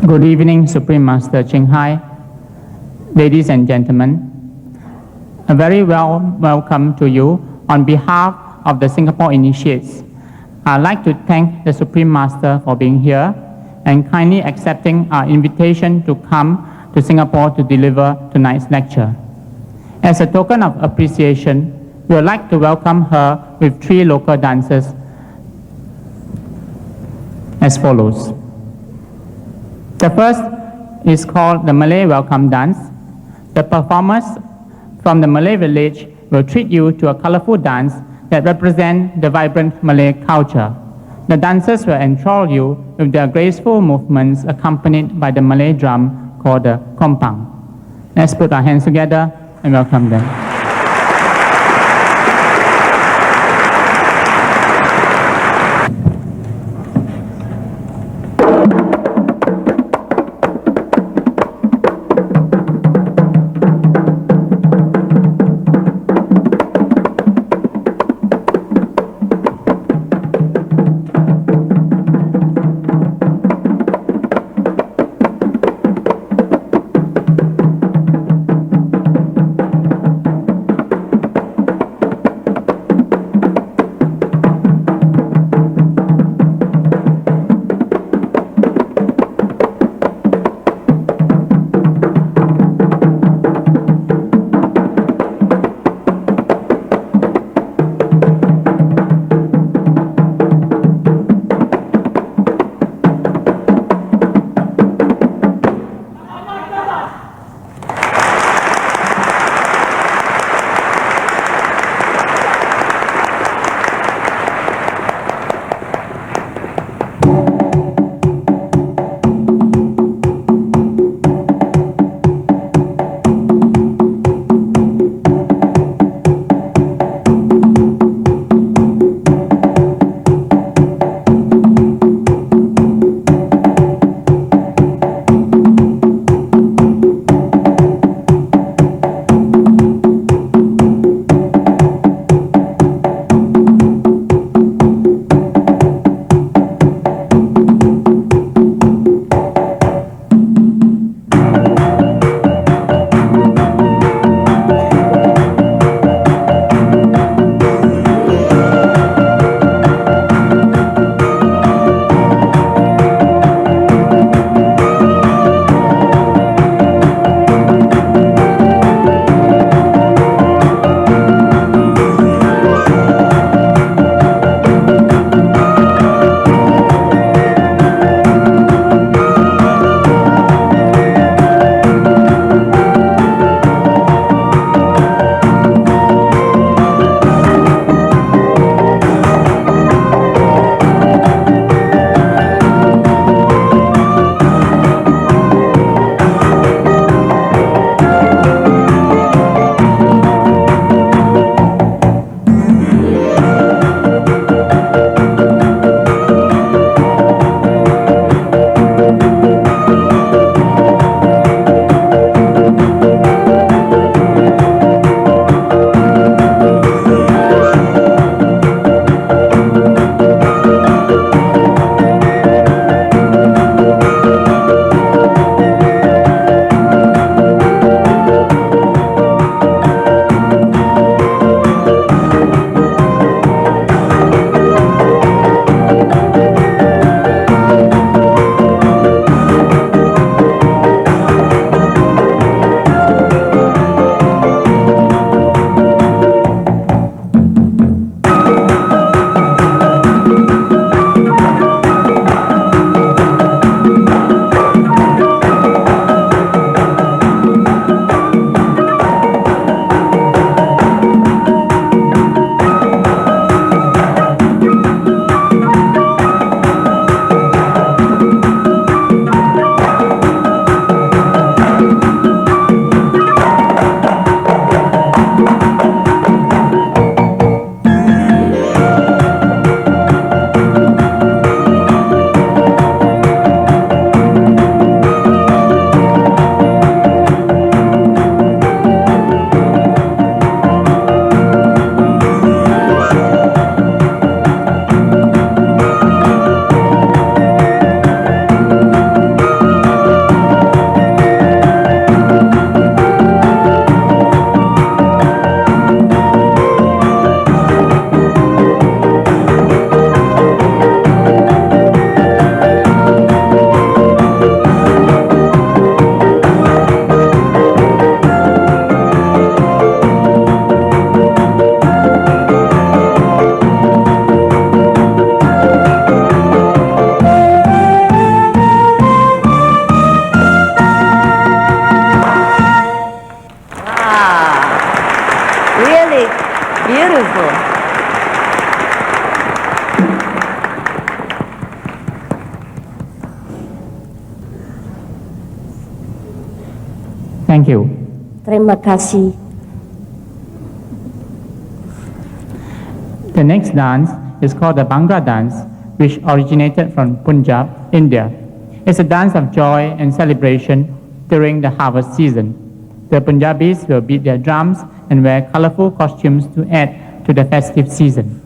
Good evening, Supreme Master Ching Hai, ladies and gentlemen. A very warm welcome to you on behalf of the Singapore Initiates. I'd like to thank the Supreme Master for being here and kindly accepting our invitation to come to Singapore to deliver tonight's lecture. As a token of appreciation, we would like to welcome her with 3 local dances as follows. The first is called the Malay Welcome Dance. The performers from the Malay village will treat you to a colorful dance that represents the vibrant Malay culture. The dancers will enthrall you with their graceful movements accompanied by the Malay drum called the kompang. Let's put our hands together and welcome them. Thank you. Terima kasih. The next dance is called the Bhangra dance, which originated from Punjab, India. It's a dance of joy and celebration during the harvest season. The Punjabis will beat their drums and wear colorful costumes to add to the festive season.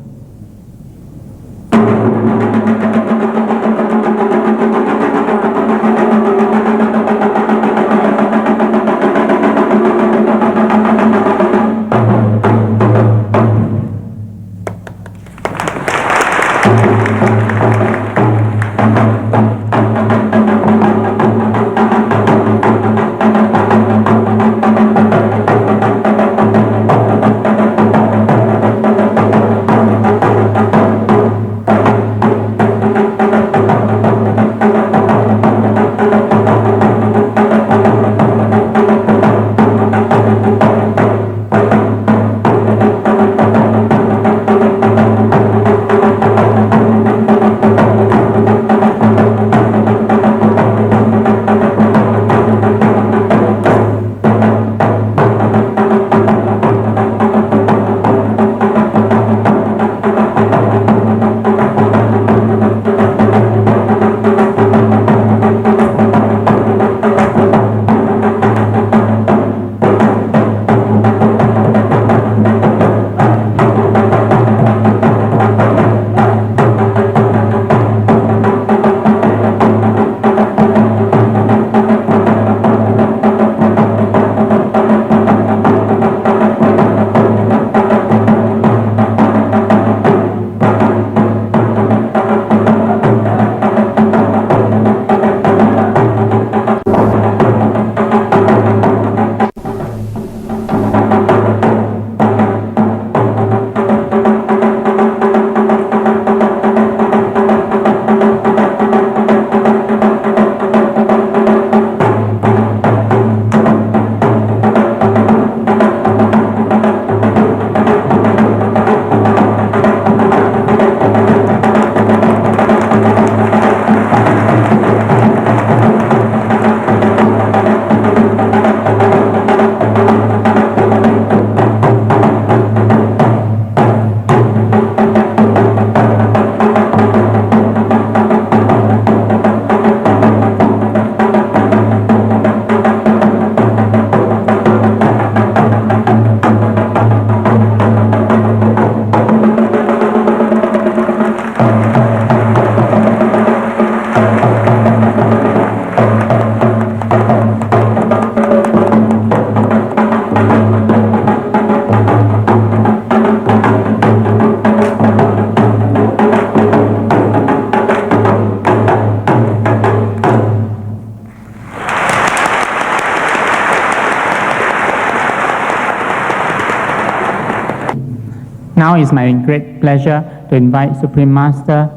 Now it's my great pleasure to invite Supreme Master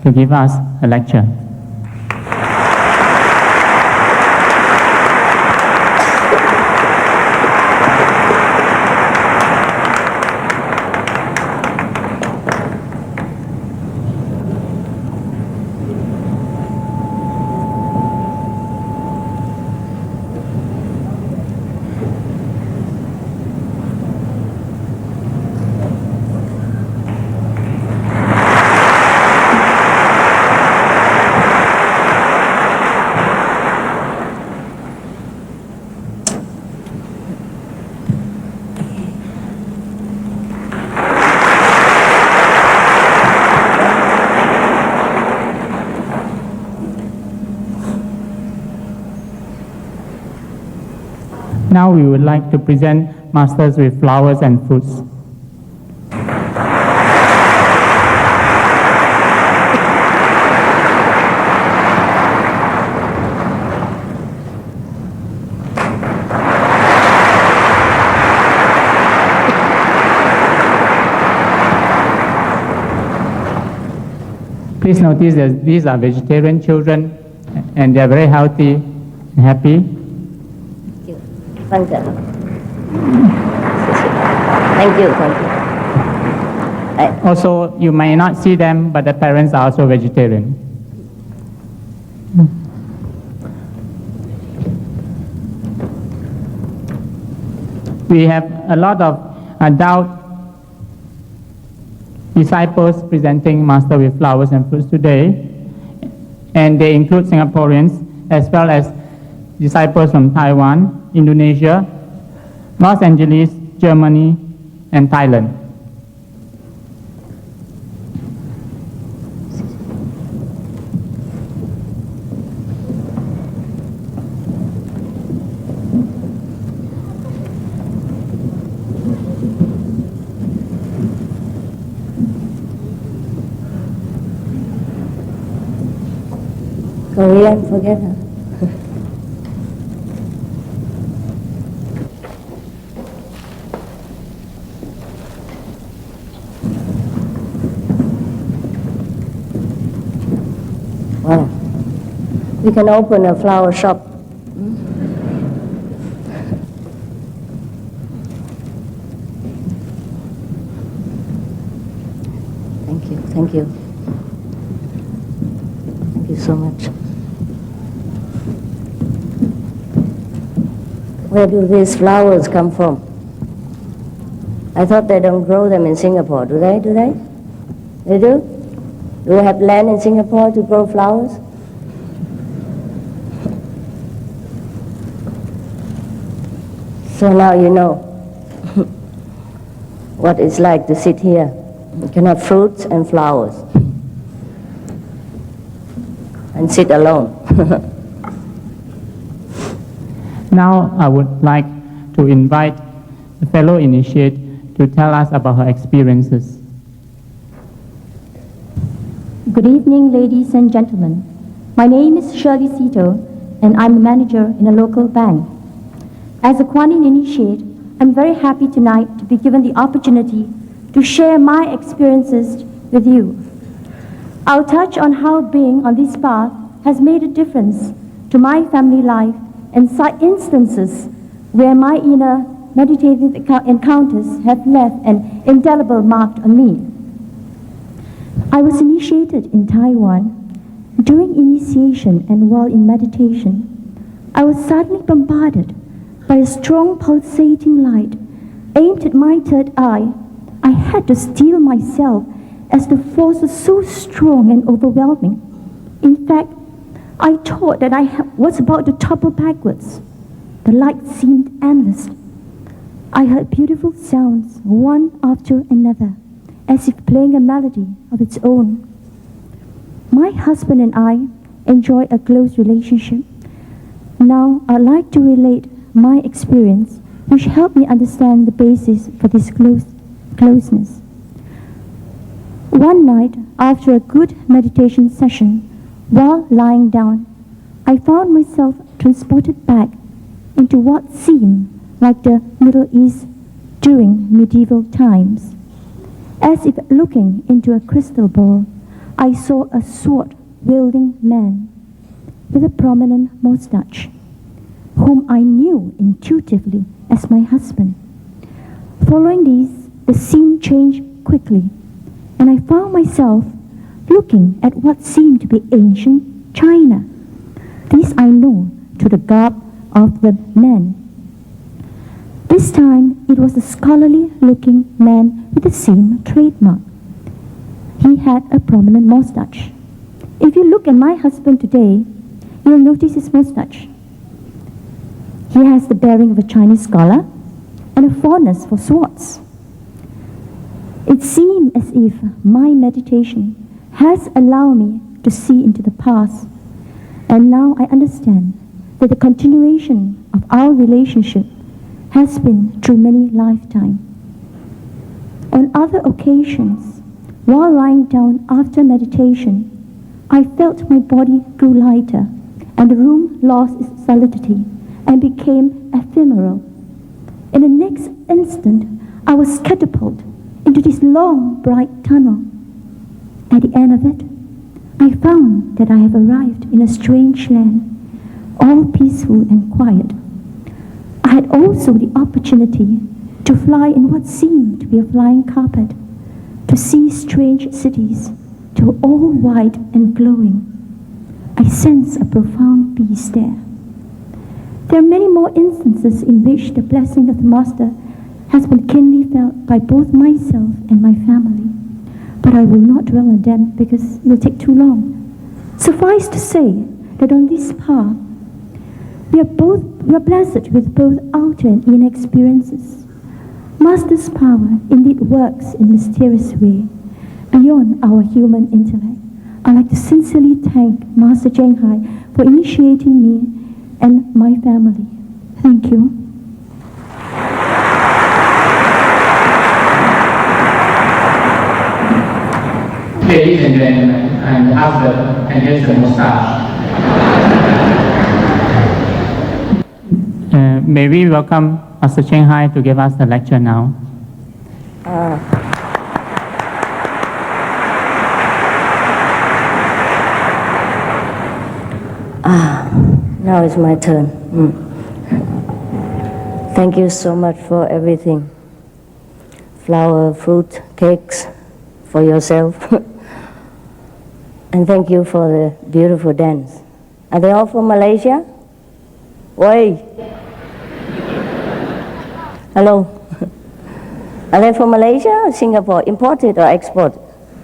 to give us a lecture. Now we would like to present masters with flowers and fruits. Please notice that these are vegetarian children and they are very healthy and happy. Thank you. Thank you. Also, you may not see them, but the parents are also vegetarian. We have a lot of adult disciples presenting Master with flowers and fruits today, and they include Singaporeans as well as disciples from Taiwan, Indonesia, Los Angeles, Germany, and Thailand. Korean, forget her. Wow. We can open a flower shop. Thank you, thank you. Thank you so much. Where do these flowers come from? I thought they don't grow them in Singapore. Do they? Do they? They do? Do we have land in Singapore to grow flowers? So now you know what it's like to sit here. You can have fruits and flowers and sit alone. Now I would like to invite the fellow initiate to tell us about her experiences. Good evening, ladies and gentlemen. My name is Shirley Sito, and I'm a manager in a local bank. As a Kuan Yin initiate, I'm very happy tonight to be given the opportunity to share my experiences with you. I'll touch on how being on this path has made a difference to my family life and instances where my inner meditative encounters have left an indelible mark on me. I was initiated in Taiwan. During initiation and while in meditation, I was suddenly bombarded by a strong pulsating light aimed at my third eye. I had to steel myself as the force was so strong and overwhelming. In fact, I thought that I was about to topple backwards. The light seemed endless. I heard beautiful sounds, one after another, as if playing a melody of its own. My husband and I enjoy a close relationship. Now I'd like to relate my experience, which helped me understand the basis for this closeness. One night, after a good meditation session, while lying down, I found myself transported back into what seemed like the Middle East during medieval times. As if looking into a crystal ball, I saw a sword-wielding man with a prominent mustache, whom I knew intuitively as my husband. Following these, the scene changed quickly, and I found myself looking at what seemed to be ancient China. This I know to the garb of the man. This time it was a scholarly-looking man with the same trademark. He had a prominent mustache. If you look at my husband today, you'll notice his mustache. He has the bearing of a Chinese scholar and a fondness for swords. It seemed as if my meditation has allowed me to see into the past, and now I understand that the continuation of our relationship has been through many lifetimes. On other occasions, while lying down after meditation, I felt my body grew lighter and the room lost its solidity and became ephemeral. In the next instant, I was catapulted into this long, bright tunnel. At the end of it, I found that I have arrived in a strange land, all peaceful and quiet. I had also the opportunity to fly in what seemed to be a flying carpet, to see strange cities, to all white and glowing. I sense a profound peace there. There are many more instances in which the blessing of the Master has been keenly felt by both myself and my family, but I will not dwell on them because it will take too long. Suffice to say that on this path, we are blessed with both outer and inner experiences. Master's power indeed works in mysterious way, beyond our human intellect. I'd like to sincerely thank Master Cheng Hai for initiating me and my family. Thank you. Ladies and gentlemen, I'm the husband, and here's the mustache. May we welcome Master Cheng Hai to give us the lecture now. Now it's my turn. Thank you so much for everything. Flower, fruit, cakes, for yourself. And thank you for the beautiful dance. Are they all from Malaysia? Oi! Hello? Are they from Malaysia or Singapore? Imported or exported?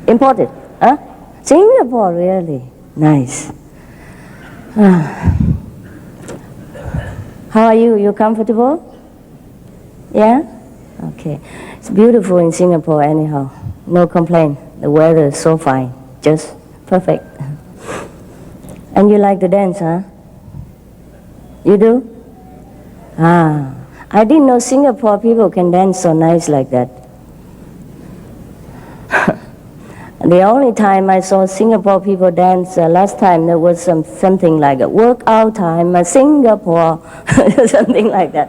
Imported? Huh? Singapore, really? Nice. How are you? You comfortable? Yeah? Okay. It's beautiful in Singapore anyhow. No complaint. The weather is so fine. Just perfect. And you like to dance, huh? You do? I didn't know Singapore people can dance so nice like that. The only time I saw Singapore people dance last time, there was something like a workout time, Singapore, something like that.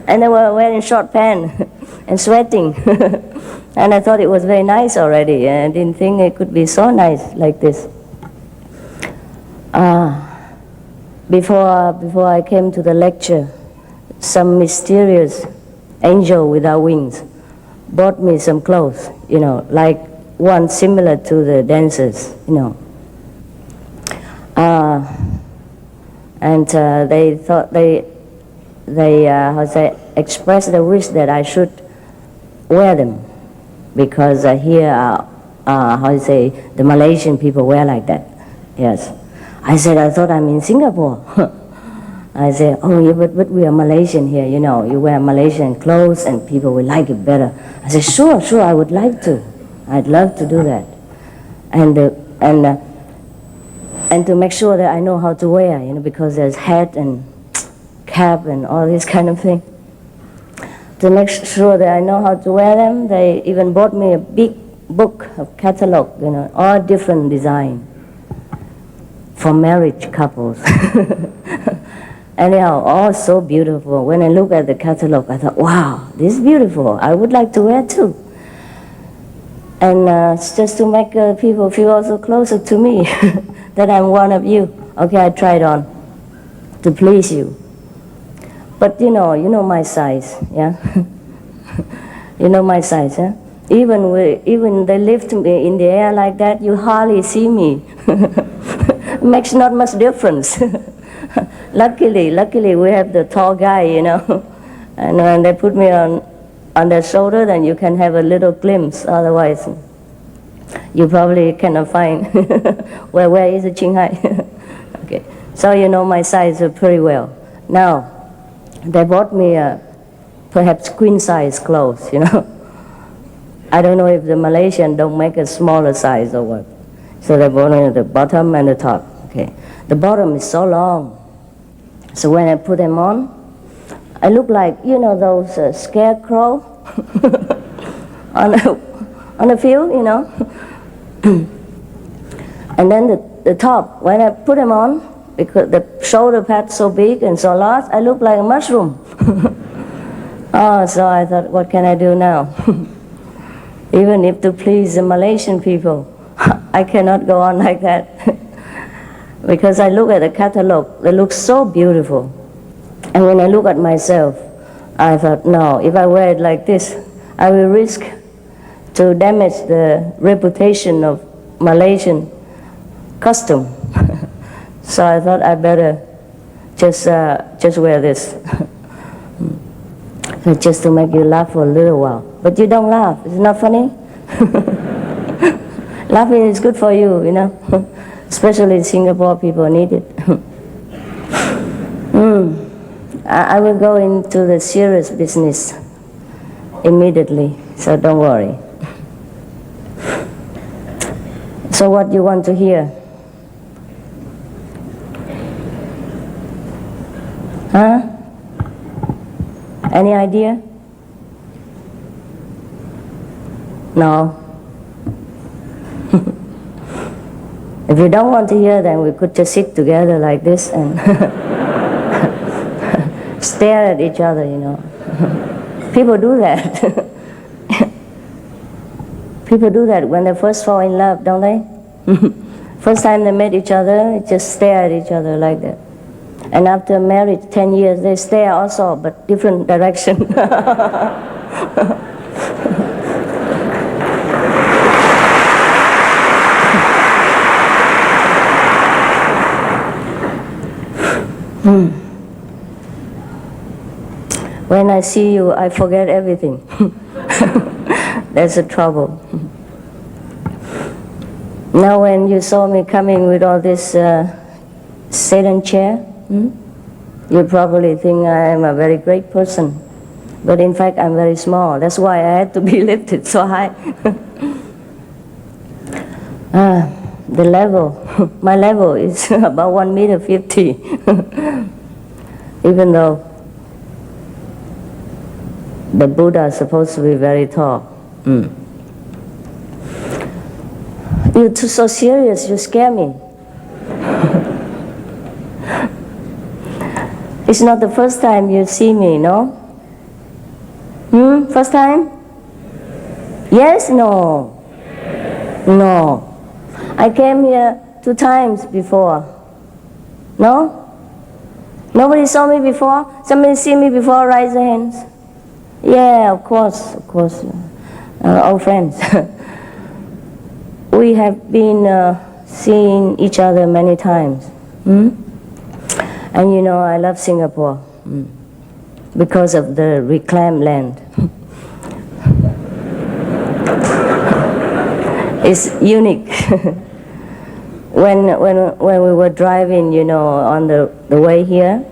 And they were wearing short pants and sweating. And I thought it was very nice already. I didn't think it could be so nice like this. Before I came to the lecture, some mysterious angel without wings bought me some clothes, like one similar to the dancers, and they thought they expressed the wish that I should wear them, because here the Malaysian people wear like that. Yes, I said I thought I'm in Singapore. I said, oh, yeah, but we are Malaysian here, you wear Malaysian clothes and people will like it better. I said, sure, I would like to. I'd love to do that, and to make sure that I know how to wear, because there's hat and cap and all this kind of thing. To make sure that I know how to wear them, they even bought me a big book of catalog, all different design for marriage couples. Anyhow, all so beautiful. When I look at the catalog, I thought, wow, this is beautiful. I would like to wear too. And just to make people feel also closer to me, that I'm one of you. Okay, I tried on to please you. But you know my size, yeah? You know my size, huh? Even they lift me in the air like that, you hardly see me. Makes not much difference. Luckily we have the tall guy, and when they put me on their shoulder, then you can have a little glimpse. Otherwise, you probably cannot find where is the Cheng Hai. Okay, so you know my size pretty well. Now, they bought me perhaps queen size clothes. I don't know if the Malaysian don't make a smaller size or what. So they bought me the bottom and the top. Okay, the bottom is so long. So when I put them on, I look like, those scarecrow on the field, And then the top, when I put them on, because the shoulder pad's so big and so large, I look like a mushroom. So I thought, what can I do now? Even if to please the Malaysian people, I cannot go on like that. Because I look at the catalog, they look so beautiful. And when I look at myself, I thought, no, if I wear it like this, I will risk to damage the reputation of Malaysian custom. So I thought I better just wear this. So just to make you laugh for a little while. But you don't laugh. It's not funny. Laughing is good for you, you know. Especially in Singapore, people need it. I will go into the serious business immediately, so don't worry. So what you want to hear? Huh? Any idea? No. If you don't want to hear, then we could just sit together like this and stare at each other, you know. People do that. People do that when they first fall in love, don't they? First time they met each other, just stare at each other like that. And after marriage, 10 years, they stare also, but different direction. When I see you, I forget everything. That's the trouble. Now when you saw me coming with all this Satan chair, you probably think I am a very great person. But in fact, I'm very small. That's why I had to be lifted so high. The level, my level is about 1.50 meters. Even though the Buddha is supposed to be very tall. You're too so serious, you scare me. It's not the first time you see me, no? First time? Yes? No? No. I came here 2 times before. No? Nobody saw me before? Somebody see me before? Raise their hands. Yeah, of course. Old friends. We have been seeing each other many times. And you know, I love Singapore because of the reclaimed land. It's unique. When we were driving, you know, on the way here,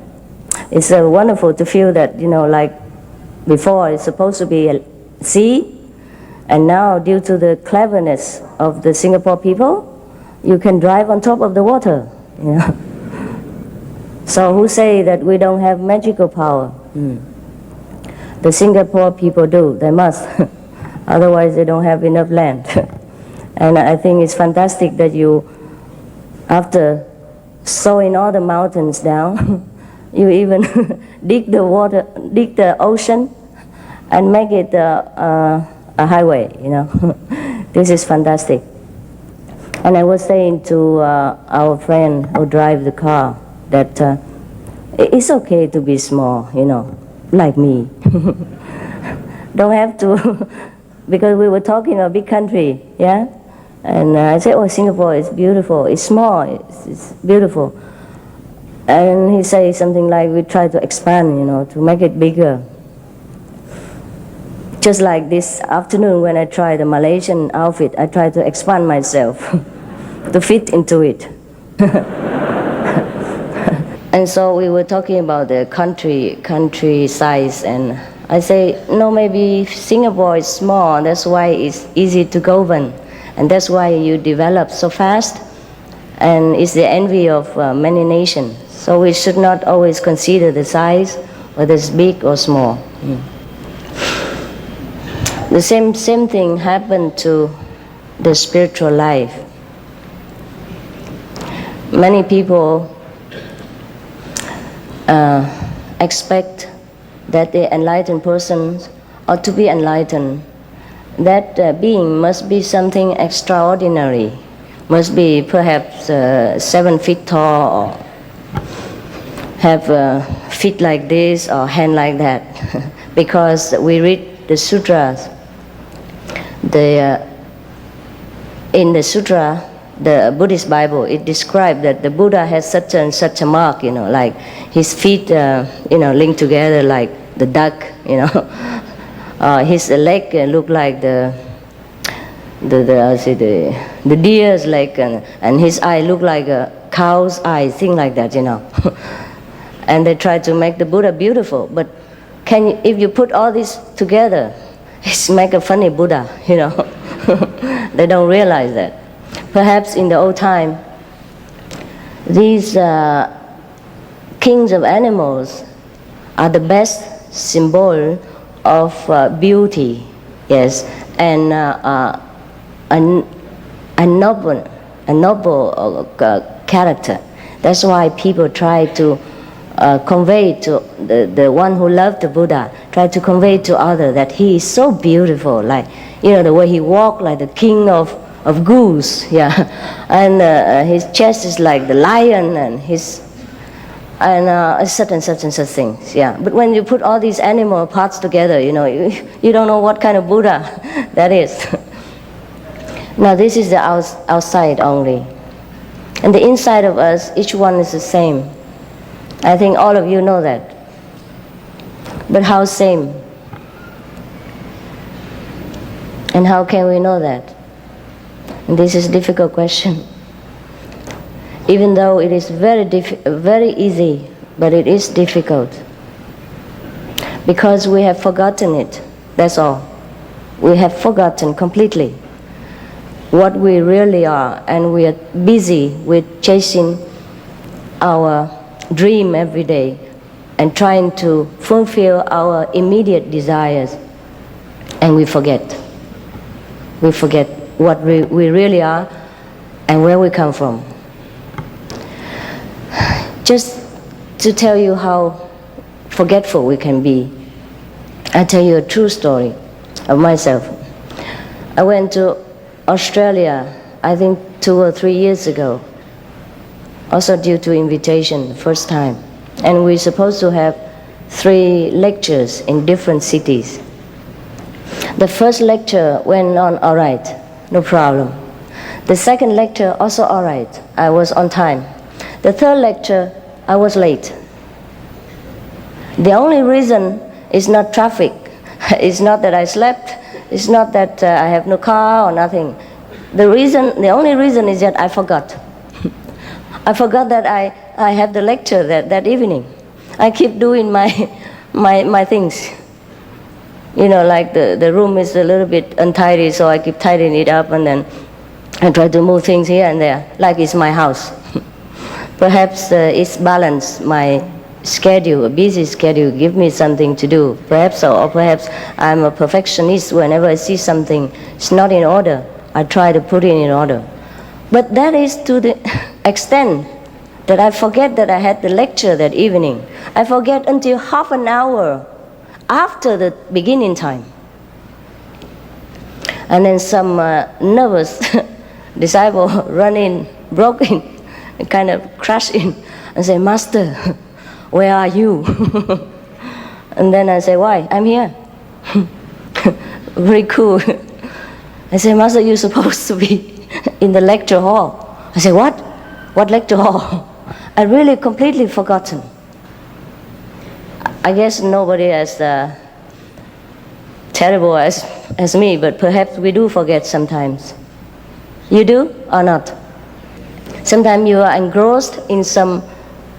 it's wonderful to feel that, you know, like before it's supposed to be a sea, and now due to the cleverness of the Singapore people, you can drive on top of the water, you know. So who say that we don't have magical power? The Singapore people do, they must. Otherwise they don't have enough land. And I think it's fantastic that you, after sowing all the mountains down, you even dig the water, dig the ocean, and make it a highway, you know. This is fantastic. And I was saying to our friend who drives the car that it's okay to be small, you know, like me. Don't have to, because we were talking about a big country, yeah? And I said, oh, Singapore is beautiful. It's small, it's beautiful. And he said something like, we try to expand, you know, to make it bigger. Just like this afternoon when I tried the Malaysian outfit, I tried to expand myself to fit into it. And so we were talking about the country size, and I say, no, maybe Singapore is small, that's why it's easy to govern. And that's why you develop so fast, and it's the envy of many nations. So we should not always consider the size, whether it's big or small. The same thing happened to the spiritual life. Many people expect that the enlightened person ought to be enlightened. That being must be something extraordinary, must be perhaps 7 feet tall, or have feet like this or hand like that. Because we read the sutras, in the sutra, the Buddhist Bible, it describes that the Buddha has such and such a mark, you know, like his feet, you know, linked together like the duck, you know. His leg looked like the deer's leg, and his eye looked like a cow's eye, thing like that, you know. And they tried to make the Buddha beautiful, but if you put all this together, it's make a funny Buddha, you know. They don't realize that. Perhaps in the old time, these kings of animals are the best symbol of beauty, yes, and a noble character. That's why people try to convey to the one who loved the Buddha, try to convey to others that he is so beautiful, like, you know, the way he walked like the king of goose, yeah, and his chest is like the lion, and such and such things, yeah. But when you put all these animal parts together, you know, you don't know what kind of Buddha that is. Now this is the outside only, and the inside of us, each one is the same. I think all of you know that. But how same? And how can we know that? And this is a difficult question. Even though it is very easy, but it is difficult. Because we have forgotten it, that's all. We have forgotten completely what we really are, and we are busy with chasing our dream every day and trying to fulfill our immediate desires, and we forget what we really are and where we come from. Just to tell you how forgetful we can be, I'll tell you a true story of myself. I went to Australia, I think 2 or 3 years ago, also due to invitation, the first time. And we're supposed to have 3 lectures in different cities. The first lecture went on all right, no problem. The second lecture also all right, I was on time. The third lecture, I was late. The only reason is not traffic. It's not that I slept. It's not that I have no car or nothing. The only reason is that I forgot. I forgot that I had the lecture that evening. I keep doing my things. You know, like the room is a little bit untidy, so I keep tidying it up, and then I try to move things here and there, like it's my house. Perhaps it's balanced my schedule, a busy schedule, give me something to do. Perhaps so, or perhaps I'm a perfectionist. Whenever I see something is not in order, I try to put it in order. But that is to the extent that I forget that I had the lecture that evening. I forget until half an hour after the beginning time. And then some nervous disciple run in, broke in, and kind of crashed in and say, "Master, where are you?" And then I say, "Why? I'm here." Very cool. I say, "Master, you're supposed to be in the lecture hall." I say, "What? What lecture hall?" I really completely forgotten. I guess nobody as terrible as me, but perhaps we do forget sometimes. You do or not? Sometimes you are engrossed in some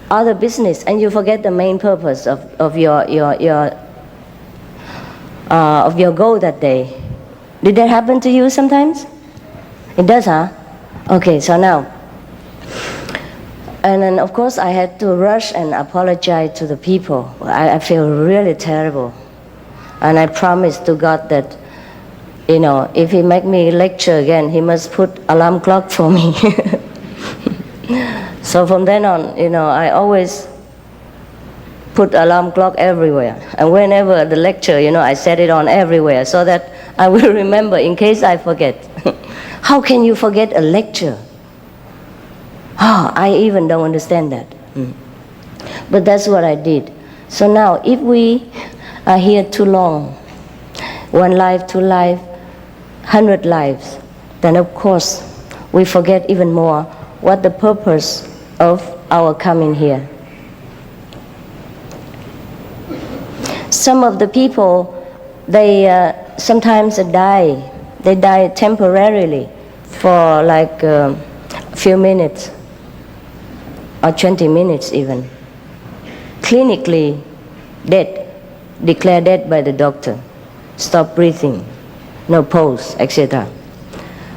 other business and you forget the main purpose of your goal that day. Did that happen to you sometimes? It does, huh? Okay, so now. And then, of course, I had to rush and apologize to the people. I feel really terrible. And I promised to God that, you know, if He make me lecture again, He must put alarm clock for me. So from then on, you know, I always put alarm clock everywhere. And whenever the lecture, you know, I set it on everywhere so that I will remember in case I forget. How can you forget a lecture? Oh, I even don't understand that. But that's what I did. So now, if we are here too long, 1 life, 2 life, 100 lives, then of course we forget even more what the purpose of our coming here. Some of the people, they sometimes die. They die temporarily for like a few minutes or 20 minutes even. Clinically dead, declared dead by the doctor. Stop breathing, no pulse, etc.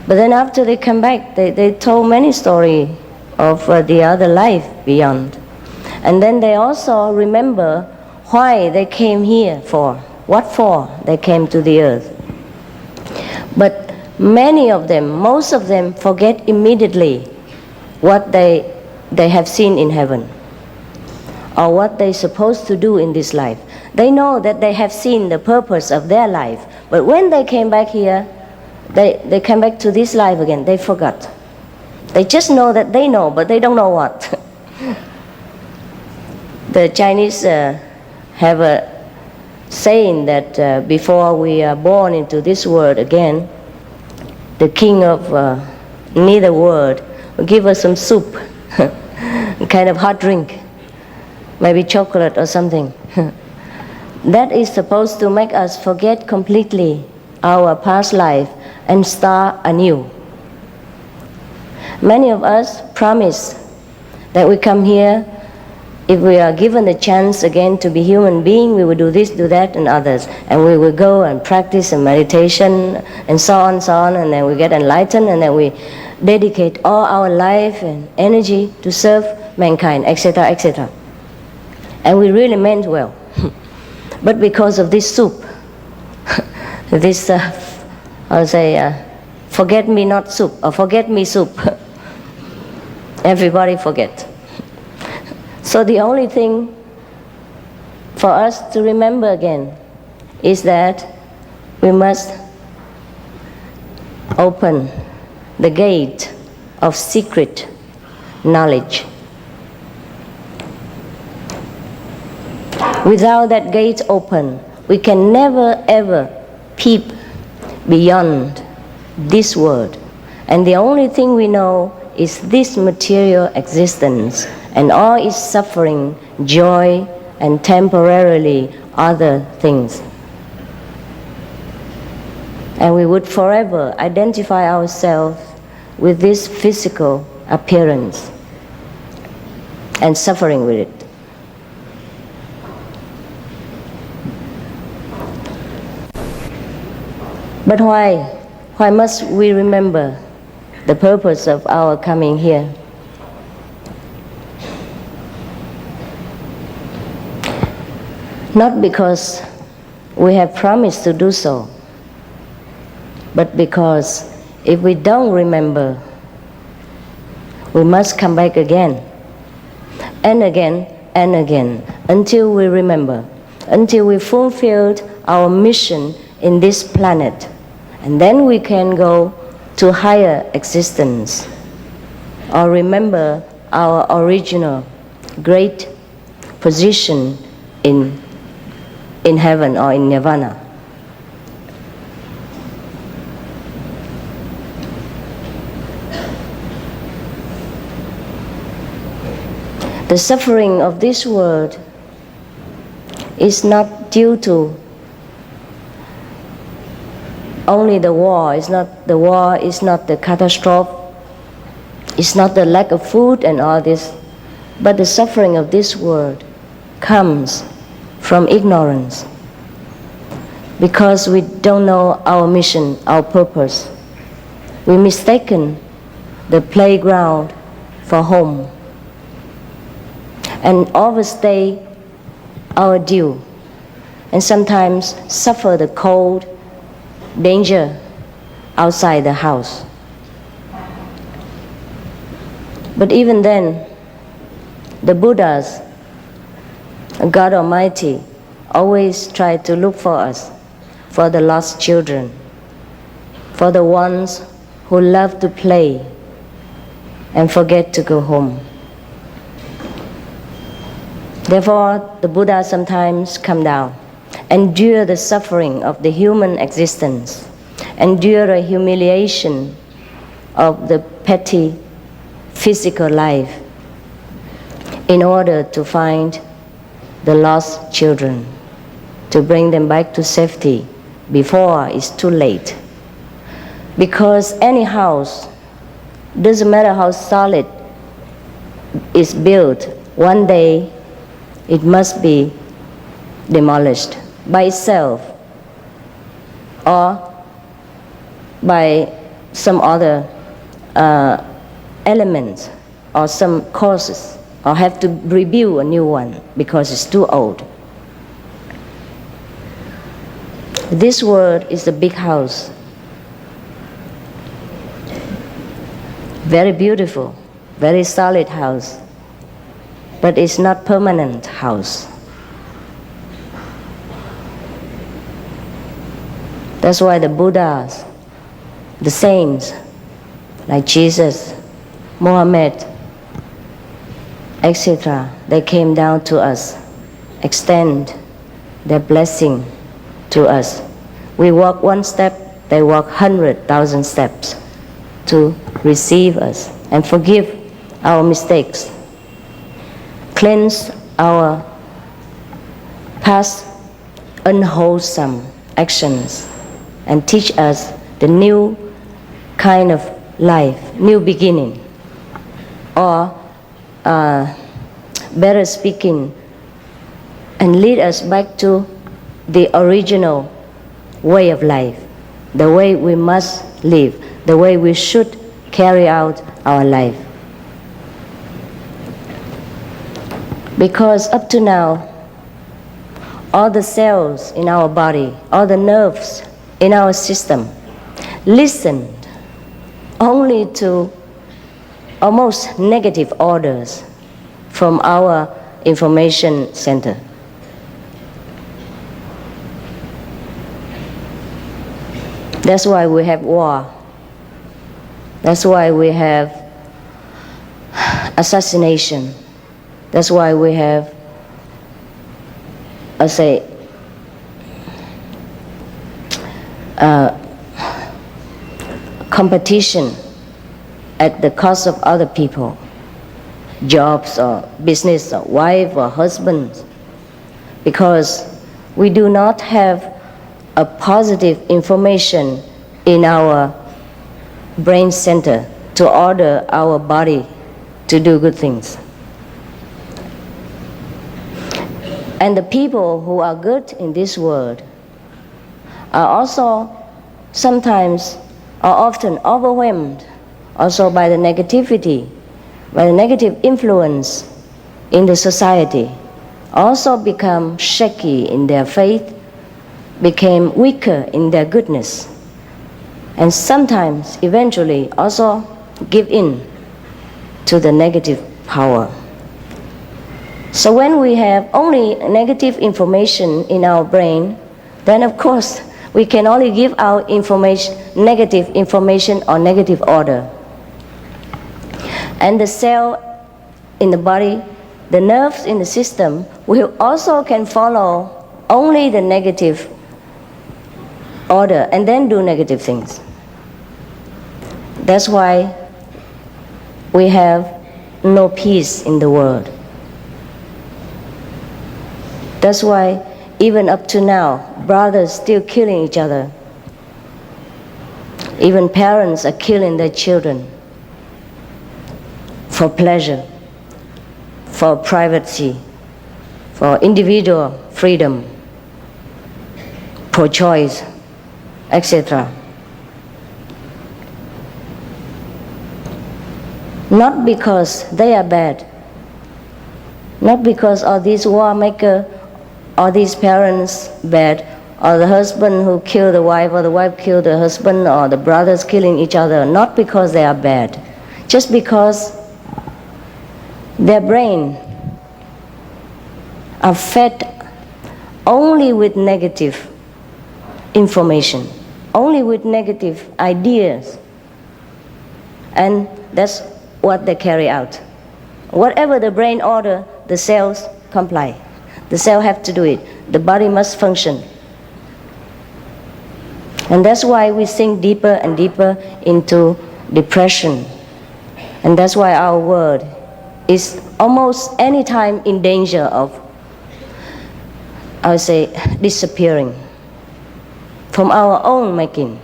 But then after they come back, they told many stories of the other life beyond. And then they also remember why they came here for, what for they came to the earth. But many of them, most of them, forget immediately what they have seen in heaven or what they're supposed to do in this life. They know that they have seen the purpose of their life, but when they came back here, they came back to this life again, they forgot. They just know that they know, but they don't know what. The Chinese have a saying that before we are born into this world again, the king of neither world will give us some soup, a kind of hot drink, maybe chocolate or something. That is supposed to make us forget completely our past life and start anew. Many of us promise that we come here, if we are given the chance again to be human being, we will do this, do that, and others. And we will go and practice and meditation, and so on, and then we get enlightened, and then we dedicate all our life and energy to serve mankind, etc., etc. And we really meant well. But because of this soup, this, I'll say, forget me not soup, or forget me soup, everybody forget. So the only thing for us to remember again is that we must open the gate of secret knowledge. Without that gate open, we can never ever peep beyond this world. And the only thing we know is this material existence and all its suffering, joy, and temporarily other things. And we would forever identify ourselves with this physical appearance and suffering with it. But why? Why must we remember the purpose of our coming here? Not because we have promised to do so, but because if we don't remember, we must come back again and again and again until we remember, until we fulfilled our mission in this planet. And then we can go to higher existence or remember our original great position in heaven or in nirvana. The suffering of this world is not due to only the war. The war is not the catastrophe. It's not the lack of food and all this. But the suffering of this world comes from ignorance, because we don't know our mission, our purpose. We mistaken the playground for home and overstay our due, and sometimes suffer the cold, danger outside the house. But even then, the Buddhas, God Almighty, always try to look for us, for the lost children, for the ones who love to play and forget to go home. Therefore, the Buddha sometimes come down, endure the suffering of the human existence, endure a humiliation of the petty physical life in order to find the lost children, to bring them back to safety before it's too late. Because any house, doesn't matter how solid it's built, one day it must be demolished by itself or by some other elements or some causes, or have to rebuild a new one because it's too old. This world is a big house, very beautiful, very solid house, but it's not permanent house. That's why the Buddhas, the saints, like Jesus, Mohammed, etc., they came down to us, extend their blessing to us. We walk one step, they walk 100,000 steps to receive us and forgive our mistakes, cleanse our past unwholesome actions, and teach us the new kind of life, new beginning, or better speaking, and lead us back to the original way of life, the way we must live, the way we should carry out our life. Because up to now, all the cells in our body, all the nerves in our system listened only to almost negative orders from our information center. That's why we have war. That's why we have assassination. That's why we have, competition at the cost of other people, jobs or business or wife or husband, because we do not have a positive information in our brain center to order our body to do good things. And the people who are good in this world are also sometimes or often overwhelmed also by the negativity, by the negative influence in the society, also become shaky in their faith, became weaker in their goodness, and sometimes eventually also give in to the negative power. So when we have only negative information in our brain, then of course we can only give out information, negative information or negative order. And the cell in the body, the nerves in the system will also can follow only the negative order and then do negative things. That's why we have no peace in the world. That's why even up to now, brothers still killing each other. Even parents are killing their children for pleasure, for privacy, for individual freedom, pro-choice, etc. Not because they are bad, not because all these war makers, all these parents bad, or the husband who killed the wife, or the wife killed the husband, or the brothers killing each other, not because they are bad, just because their brain are fed only with negative information, only with negative ideas, and that's what they carry out. Whatever the brain order, the cells comply. The cell have to do it. The body must function. And that's why we sink deeper and deeper into depression. And that's why our world is almost any time in danger of I would say, disappearing from our own making.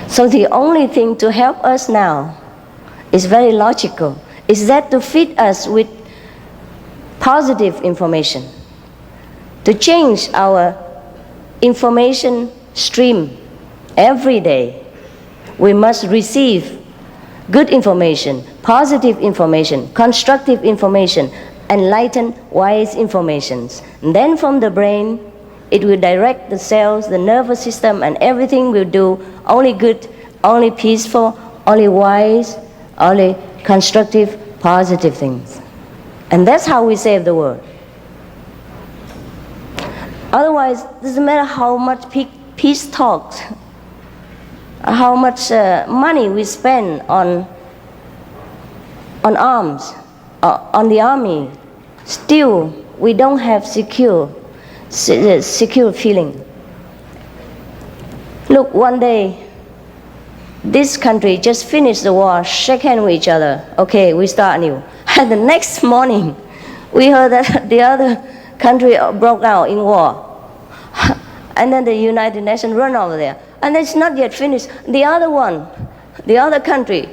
So the only thing to help us now is very logical, is that to feed us with positive information, to change our information stream every day. We must receive good information, positive information, constructive information, enlightened, wise informations. And then from the brain, it will direct the cells, the nervous system, and everything will do only good, only peaceful, only wise, only constructive, positive things. And that's how we save the world. Otherwise, it doesn't matter how much peace talks, how much money we spend on arms, on the army, still we don't have secure feeling. Look, one day, this country just finished the war, shake hands with each other, okay, we start anew. And the next morning, we heard that the other country broke out in war. And then the United Nations run over there. And it's not yet finished. The other one, the other country,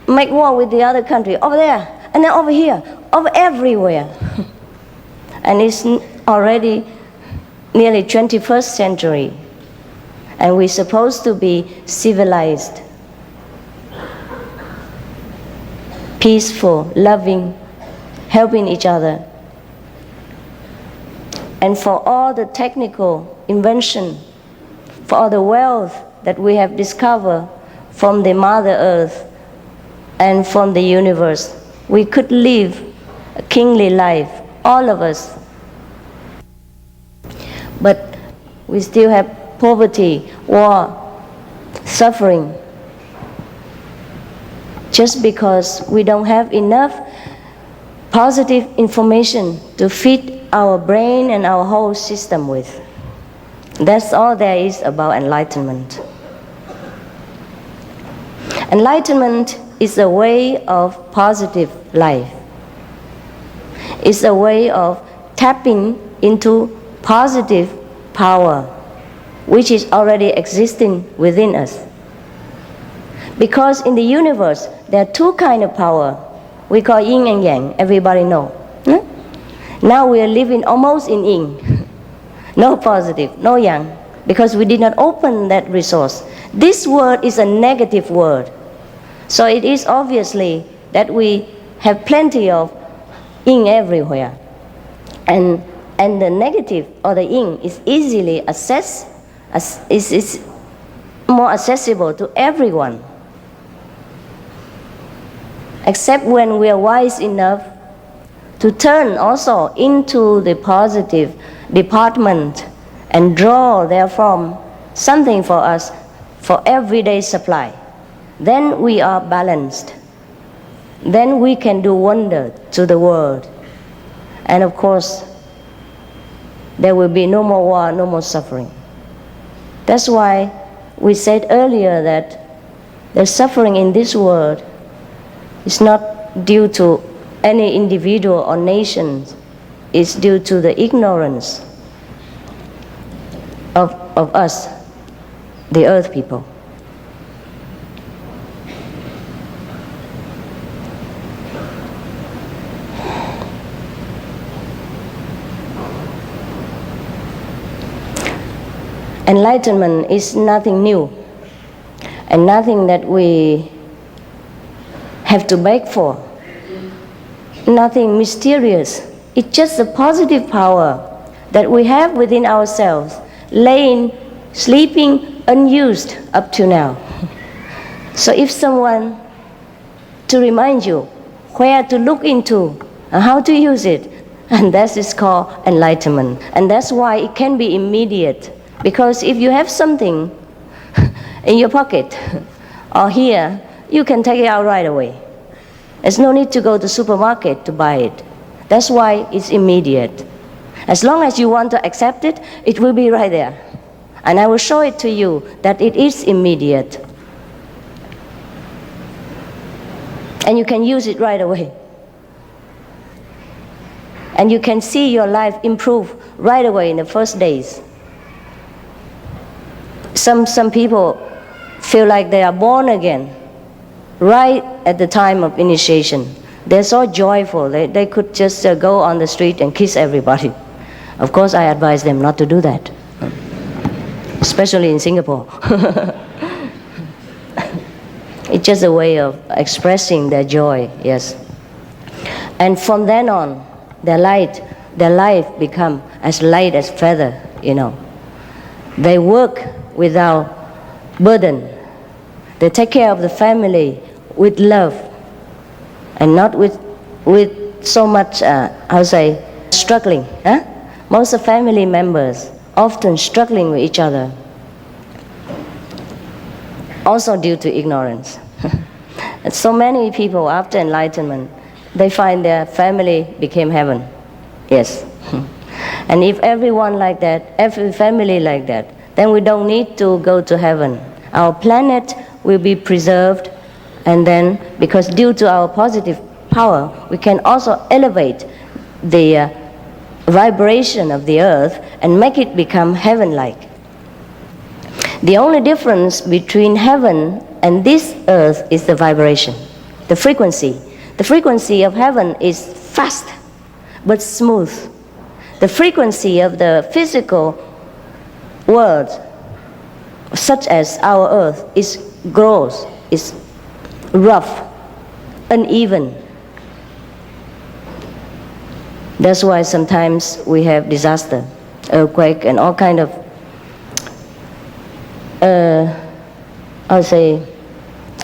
make war with the other country over there, and then over here, over everywhere. And it's already nearly 21st century. And we're supposed to be civilized, peaceful, loving, helping each other. And for all the technical invention, for all the wealth that we have discovered from the Mother Earth and from the universe, we could live a kingly life, all of us. But we still have poverty, war, suffering, just because we don't have enough positive information to feed our brain and our whole system with. That's all there is about enlightenment. Enlightenment is a way of positive life. It's a way of tapping into positive power, which is already existing within us. Because in the universe, there are two kinds of power. We call yin and yang, everybody know. Now we are living almost in yin. No positive, no yang, because we did not open that resource. This word is a negative word. So it is obviously that we have plenty of yin everywhere. And the negative or the yin is easily is more accessible to everyone. Except when we are wise enough to turn also into the positive department and draw therefrom something for us for everyday supply. Then we are balanced. Then we can do wonder to the world. And of course, there will be no more war, no more suffering. That's why we said earlier that the suffering in this world is not due to any individual or nation. It's due to the ignorance of us, the earth people. Enlightenment is nothing new and nothing that we have to beg for, nothing mysterious. It's just a positive power that we have within ourselves, laying, sleeping unused up to now. So if someone to remind you where to look into and how to use it, and that is called enlightenment. And that's why it can be immediate. Because if you have something in your pocket or here, you can take it out right away. There's no need to go to the supermarket to buy it. That's why it's immediate. As long as you want to accept it, it will be right there. And I will show it to you that it is immediate. And you can use it right away. And you can see your life improve right away in the first days. Some people feel like they are born again right at the time of initiation. They're so joyful. They could just go on the street and kiss everybody. Of course, I advise them not to do that, especially in Singapore. It's just a way of expressing their joy, yes. And from then on, their life become as light as feather, you know. They work without burden. They take care of the family with love and not with so much, struggling. Most of family members often struggling with each other, also due to ignorance. And so many people after enlightenment, they find their family became heaven. Yes. And if everyone like that, every family like that, then we don't need to go to heaven. Our planet will be preserved, and then because due to our positive power, we can also elevate the vibration of the earth and make it become heaven-like. The only difference between heaven and this earth is the vibration, the frequency. The frequency of heaven is fast but smooth. The frequency of the physical world, such as our earth, is gross, is rough, uneven. That's why sometimes we have disaster, earthquake, and all kind of,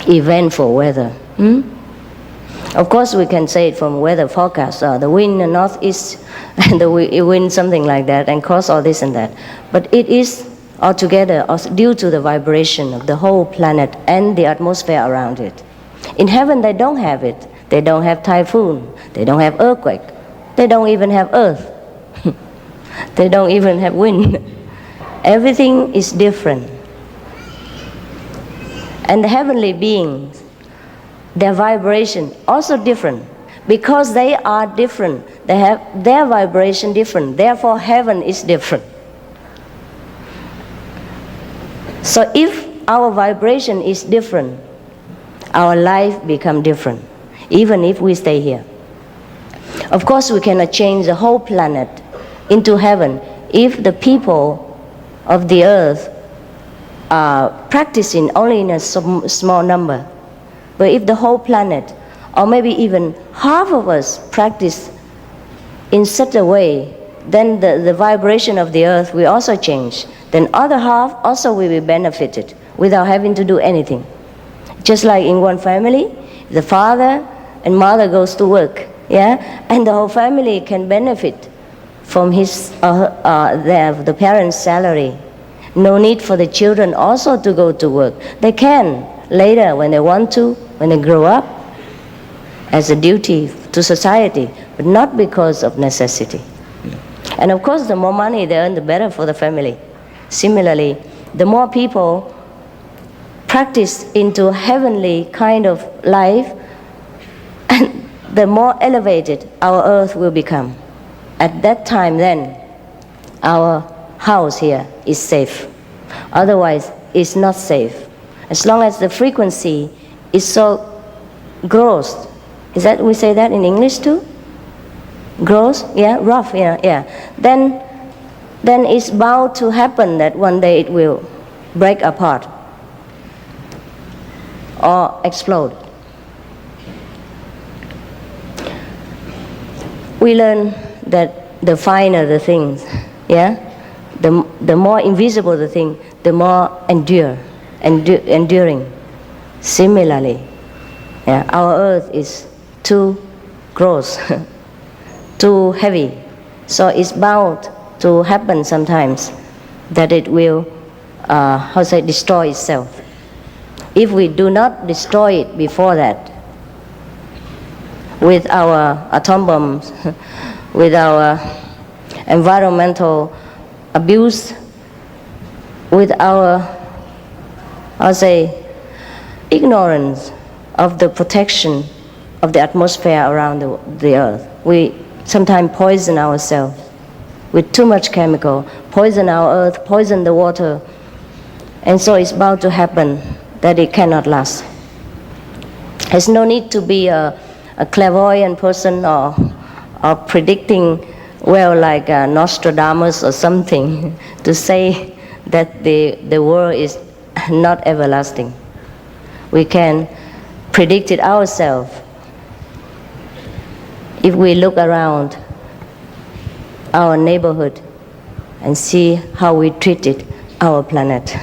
eventful weather. Of course, we can say it from weather forecast, the wind in the northeast, and the wind something like that, and cause all this and that. But it is altogether due to the vibration of the whole planet and the atmosphere around it. In heaven, they don't have it. They don't have typhoon. They don't have earthquake. They don't even have earth. They don't even have wind. Everything is different. And the heavenly beings, their vibration also different. Because they are different, they have their vibration different. Therefore, heaven is different. So if our vibration is different, our life become different, even if we stay here. Of course, we cannot change the whole planet into heaven if the people of the earth are practicing only in a small number. But if the whole planet, or maybe even half of us, practice in such a way, then the vibration of the earth will also change. Then other half also will be benefited without having to do anything. Just like in one family, the father and mother goes to work, and the whole family can benefit from the parents' salary. No need for the children also to go to work. They can later when they want to, when they grow up, as a duty to society, but not because of necessity. And of course, the more money they earn, the better for the family. Similarly, the more people practice into a heavenly kind of life, and the more elevated our earth will become. At that time then, our house here is safe. Otherwise, it's not safe. As long as the frequency is so gross, is that we say that in English too? Gross, rough, Then it's bound to happen that one day it will break apart or explode. We learn that the finer the things, the more invisible the thing, the more enduring. Similarly, our earth is too gross, too heavy, so it's bound to happen sometimes that it will, destroy itself. If we do not destroy it before that, with our atom bombs, with our environmental abuse, with our, ignorance of the protection of the atmosphere around the earth, we sometimes poison ourselves with too much chemical, poison our earth, poison the water, and so it's bound to happen that it cannot last. There's no need to be a clairvoyant person or predicting well like Nostradamus or something to say that the world is not everlasting. We can predict it ourselves if we look around our neighborhood and see how we treated our planet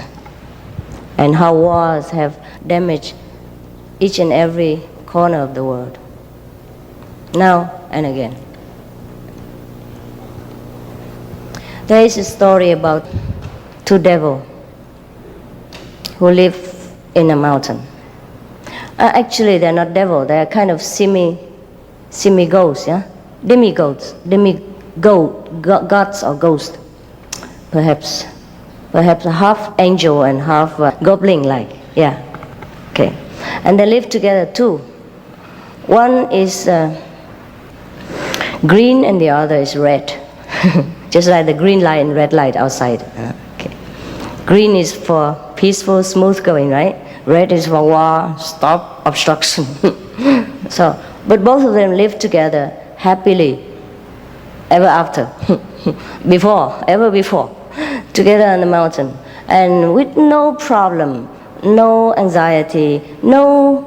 and how wars have damaged each and every corner of the world, now and again. There is a story about two devils who live in a mountain. Actually, they're not devils, they're kind of semi-ghosts, yeah? Demigods, gods or ghosts, perhaps half angel and half goblin-like, yeah, okay. And they live together too. One is green and the other is red, just like the green light and red light outside. Okay. Green is for peaceful, smooth going, right? Red is for war, stop obstruction. So, but both of them live together happily ever after, ever before, together on the mountain, and with no problem, no anxiety, no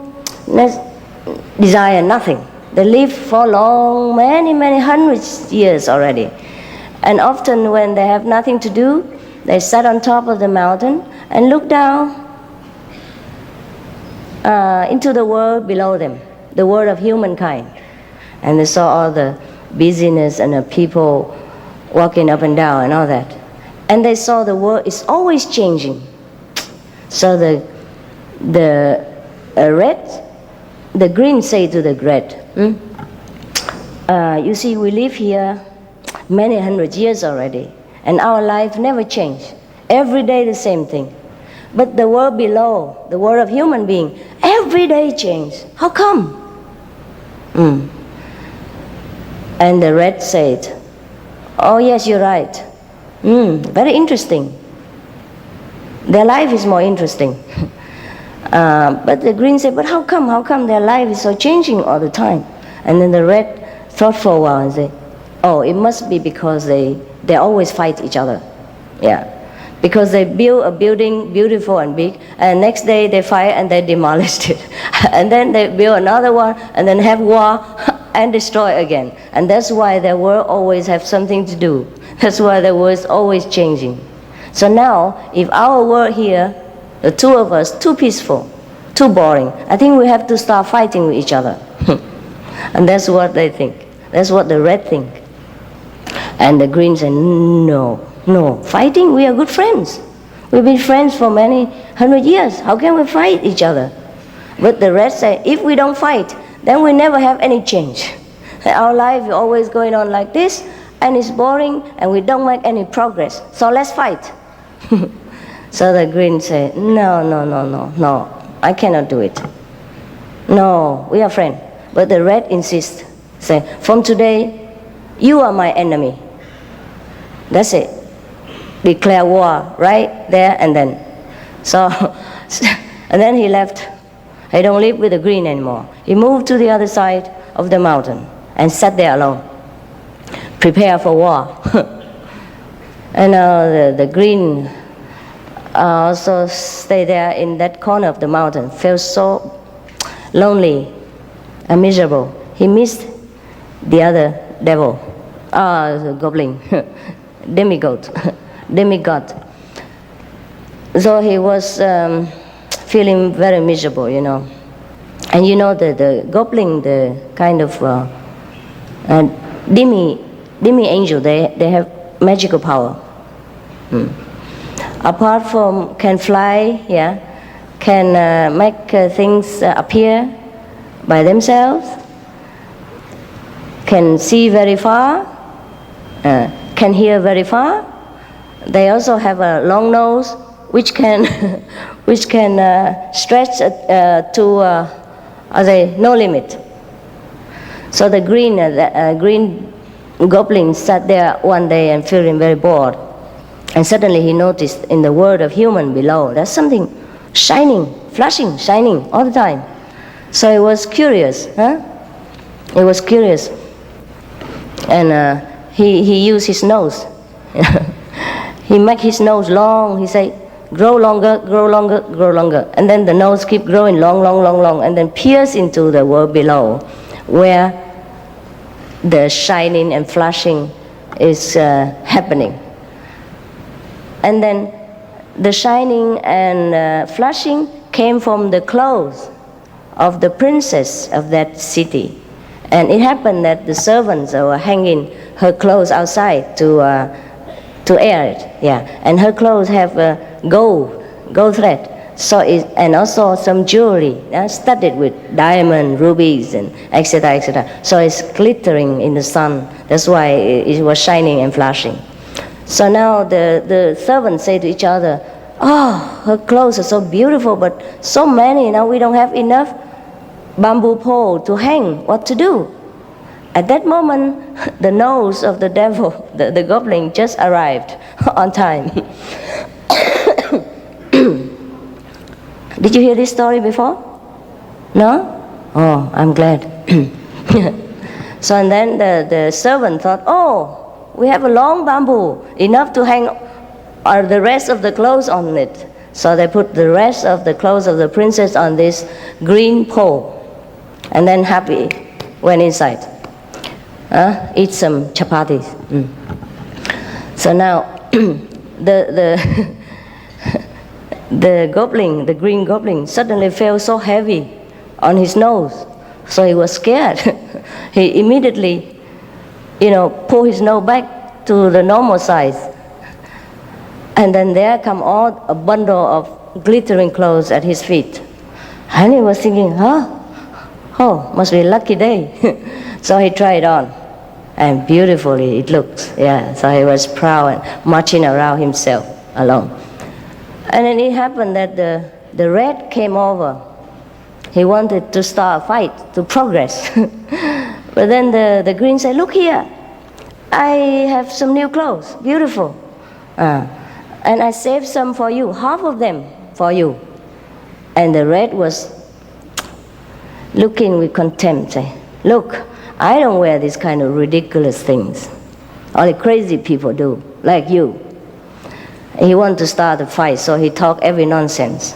desire, nothing. They live for long, many hundreds years already. And often when they have nothing to do, they sat on top of the mountain and look down into the world below them, the world of humankind. And they saw all the busyness and the people walking up and down and all that. And they saw the world is always changing. So the green say to the red, you see, we live here many hundred years already, and our life never changed. Every day the same thing. But the world below, the world of human being, every day change. How come? And the red said, oh yes, you're right. Very interesting. Their life is more interesting. But the green said, but how come their life is so changing all the time? And then the red thought for a while and said, oh, it must be because they always fight each other. Yeah. Because they build a building beautiful and big, and next day they fight and they demolished it. And then they build another one and then have war and destroy again. And that's why the world always have something to do. That's why the world is always changing. So now, if our world here, the two of us, too peaceful, too boring, I think we have to start fighting with each other. And that's what they think. That's what the red think. And the green say, no, fighting, we are good friends. We've been friends for many hundred years. How can we fight each other? But the red say, if we don't fight, then we never have any change. Our life is always going on like this, and it's boring, and we don't make any progress. So let's fight. So the green say, no, I cannot do it. No, we are friends. But the red insists, say, from today, you are my enemy. That's it. Declare war right there and then. So, and then he left. He don't live with the green anymore. He moved to the other side of the mountain and sat there alone. Prepare for war. And the green also stayed there in that corner of the mountain, felt so lonely and miserable. He missed the other devil, the goblin, demigod. So he was feeling very miserable, you know. And you know the goblin, the kind of demi angel, they have magical power. Apart from can fly, yeah, can make things appear by themselves, can see very far, can hear very far. They also have a long nose, which can stretch to no limit. So the green goblin sat there one day and feeling very bored. And suddenly he noticed in the world of human below, there's something shining, flashing, shining all the time. So he was curious, He was curious. And he used his nose. He make his nose long, he say, grow longer, grow longer, grow longer. And then the nose keep growing long, long, long, long, and then pierce into the world below, where the shining and flashing is happening. And then the shining and flashing came from the clothes of the princess of that city. And it happened that the servants were hanging her clothes outside to air it. And her clothes have gold thread. So and also some jewelry studded with diamond, rubies, and etc., etc. So it's glittering in the sun. That's why it was shining and flashing. So now the servants say to each other, "Oh, her clothes are so beautiful, but so many. Now we don't have enough bamboo pole to hang. What to do?" At that moment, the nose of the devil, the goblin, just arrived on time. Did you hear this story before? No? Oh, I'm glad. So and then the servant thought, "Oh, we have a long bamboo, enough to hang the rest of the clothes on it." So they put the rest of the clothes of the princess on this green pole, and then happy went inside. Eat some chapatis. So now the goblin, the green goblin, suddenly felt so heavy on his nose, so he was scared. He immediately, pulled his nose back to the normal size, and then there come all a bundle of glittering clothes at his feet, and he was thinking, oh, must be a lucky day. So he tried on, and beautifully it looks. So he was proud and marching around himself alone. And then it happened that the red came over. He wanted to start a fight, to progress. But then the green said, "Look here, I have some new clothes, beautiful. And I saved some for you, half of them for you." And the red was looking with contempt, saying, "Look, I don't wear these kind of ridiculous things. Only crazy people do, like you." He wanted to start a fight, so he talked every nonsense.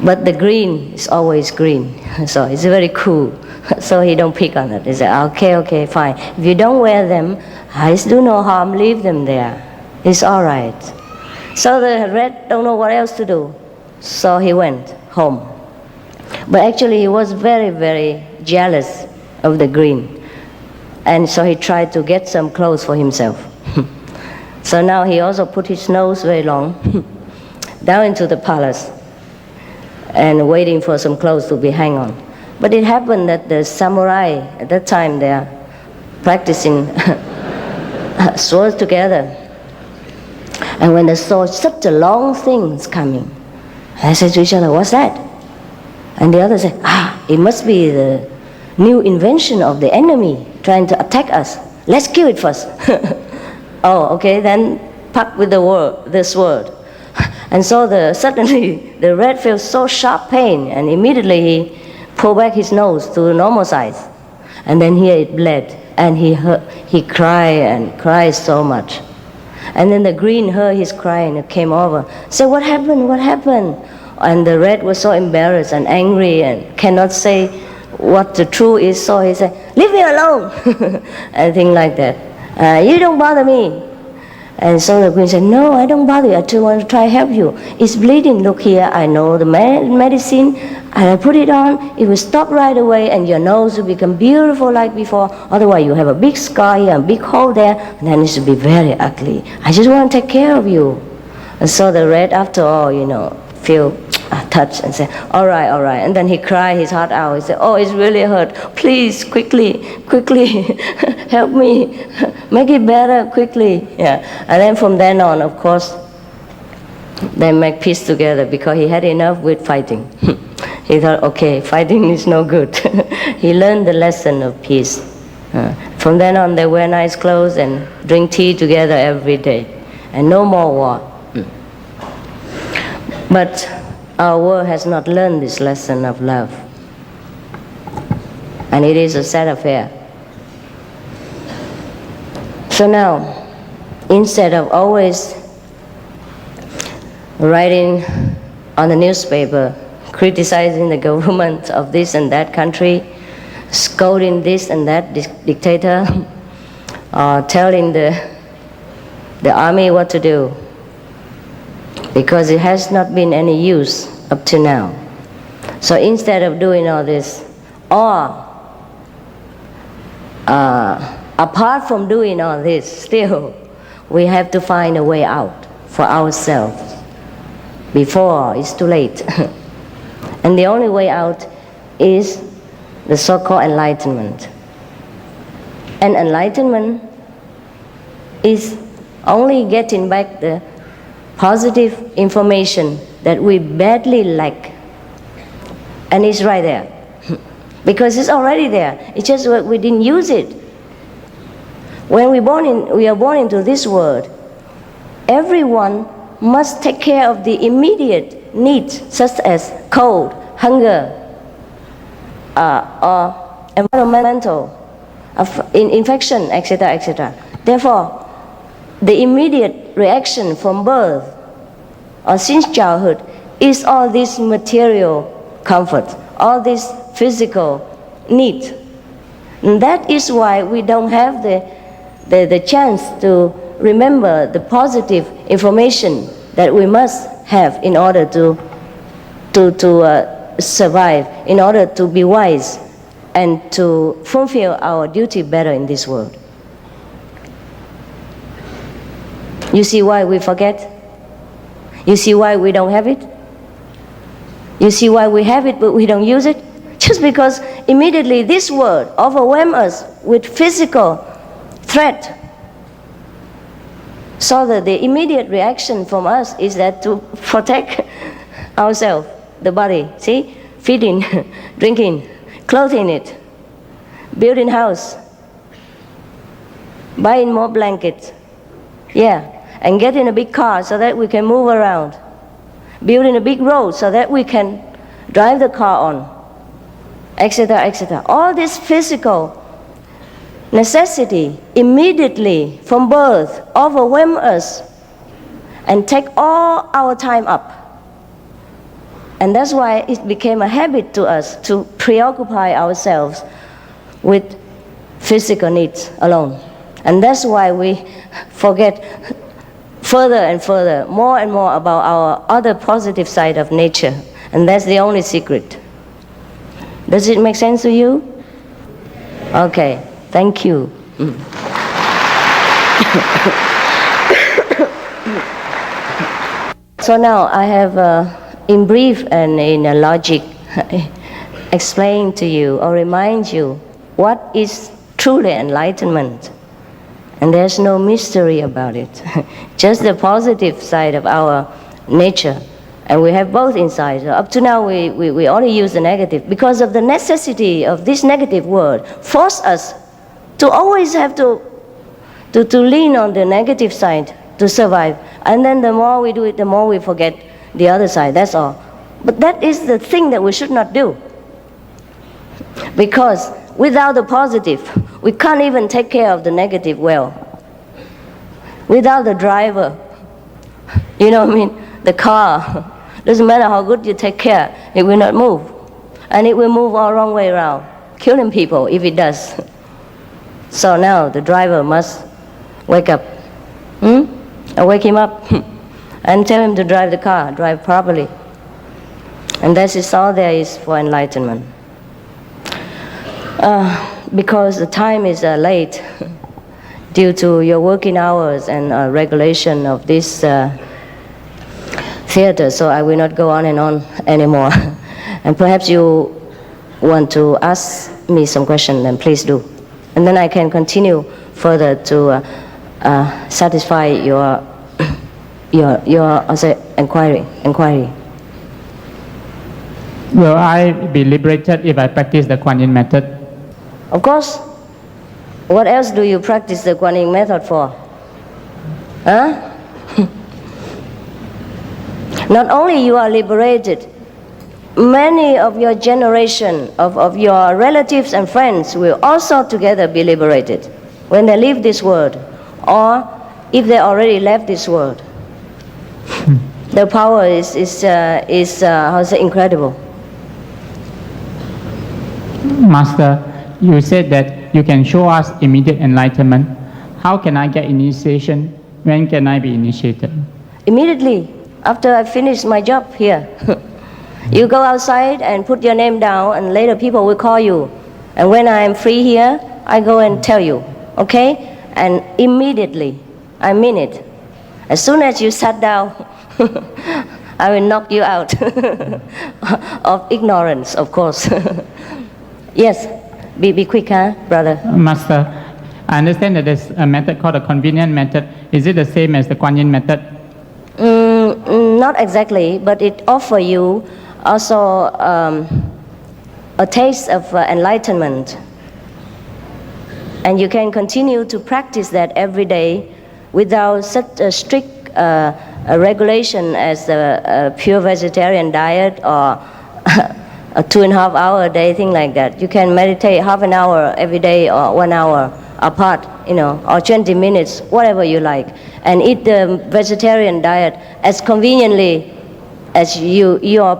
But the green is always green, so it's very cool. So he don't pick on it. He said, okay, fine. If you don't wear them, I do no harm, leave them there. It's all right. So the red don't know what else to do. So he went home. But actually he was very, very jealous of the green. And so he tried to get some clothes for himself. So now he also put his nose very long down into the palace and waiting for some clothes to be hung on. But it happened that the samurai, at that time they are practicing swords together. And when they saw such a long things coming, they said to each other, "What's that?" And the other said, "It must be the new invention of the enemy trying to attack us. Let's kill it first." Oh, okay, then pack with the sword. And so suddenly the red felt so sharp pain, and immediately he pulled back his nose to the normal size. And then here it bled, and he cried and cried so much. And then the green heard his crying and came over. Said, "What happened? What happened?" And the red was so embarrassed and angry and cannot say what the truth is. So he said, "Leave me alone," and things like that. "You don't bother me." And so the queen said, "No, I don't bother you. I just want to try help you. It's bleeding. Look here. I know the medicine. I put it on. It will stop right away, and your nose will become beautiful like before. Otherwise, you have a big scar here, a big hole there, and then it will be very ugly. I just want to take care of you." And so the red, after all, feel touched and said, all right. And then he cried his heart out. He said, "Oh, it's really hurt. Please, quickly, help me. Make it better, quickly." And then from then on, of course, they make peace together because he had enough with fighting. He thought, okay, fighting is no good. He learned the lesson of peace. From then on, they wear nice clothes and drink tea together every day, and no more war. But our world has not learned this lesson of love, and it is a sad affair. So now, instead of always writing on the newspaper, criticizing the government of this and that country, scolding this and that dictator, or telling the army what to do, because it has not been any use up to now. So instead of doing all this, or apart from doing all this, still we have to find a way out for ourselves before it's too late. And the only way out is the so-called enlightenment. And enlightenment is only getting back the positive information that we badly lack. And it's right there. Because it's already there. It's just that we didn't use it. When we are born into this world, everyone must take care of the immediate needs, such as cold, hunger, or environmental infection, etc., etc. Therefore, the immediate reaction from birth or since childhood is all this material comfort, all this physical need. And that is why we don't have the chance to remember the positive information that we must have in order to survive, in order to be wise and to fulfill our duty better in this world. You see why we forget? You see why we don't have it? You see why we have it but we don't use it? Just because immediately this world overwhelms us with physical threat. So that the immediate reaction from us is that to protect ourselves, the body, see? Feeding, drinking, clothing it, building house, buying more blankets, and getting a big car so that we can move around, building a big road so that we can drive the car on, etc., etc. All this physical necessity immediately from birth overwhelm us and take all our time up. And that's why it became a habit to us to preoccupy ourselves with physical needs alone. And that's why we forget further and further, more and more about our other positive side of nature. And that's the only secret. Does it make sense to you? Okay, thank you. So now I have, in brief and in a logic, explain to you or remind you what is truly enlightenment. And there's no mystery about it. Just the positive side of our nature. And we have both inside. So up to now we only use the negative because of the necessity of this negative world force us to always have to lean on the negative side to survive. And then the more we do it, the more we forget the other side, that's all. But that is the thing that we should not do. Because without the positive, we can't even take care of the negative well. Without the driver, you know what I mean? The car, doesn't matter how good you take care, it will not move. And it will move all wrong way around, killing people if it does. So now the driver must wake up. I wake him up and tell him to drive the car, drive properly. And that is all there is for enlightenment. Because the time is late due to your working hours and regulation of this theater, so I will not go on and on anymore. And perhaps you want to ask me some questions, then please do. And then I can continue further to satisfy your inquiry. Will I be liberated if I practice the Kuan Yin method? Of course. What else do you practice the Kuan Yin method for? Huh? Not only you are liberated, many of your generation, of your relatives and friends will also together be liberated when they leave this world, or if they already left this world. The power is incredible. Master, you said that you can show us immediate enlightenment. How can I get initiation? When can I be initiated? Immediately after I finish my job here. You go outside and put your name down, and later people will call you. And when I am free here, I go and tell you, okay? And immediately, I mean it. As soon as you sat down, I will knock you out of ignorance, of course. Yes, be quick, huh, brother? Master, I understand that there's a method called a convenient method. Is it the same as the Kuan Yin method? Not exactly, but it offers you also a taste of enlightenment. And you can continue to practice that every day without such a strict regulation as a pure vegetarian diet or a 2.5 hour a day, thing like that. You can meditate half an hour every day or 1 hour apart, or 20 minutes, whatever you like, and eat the vegetarian diet as conveniently as your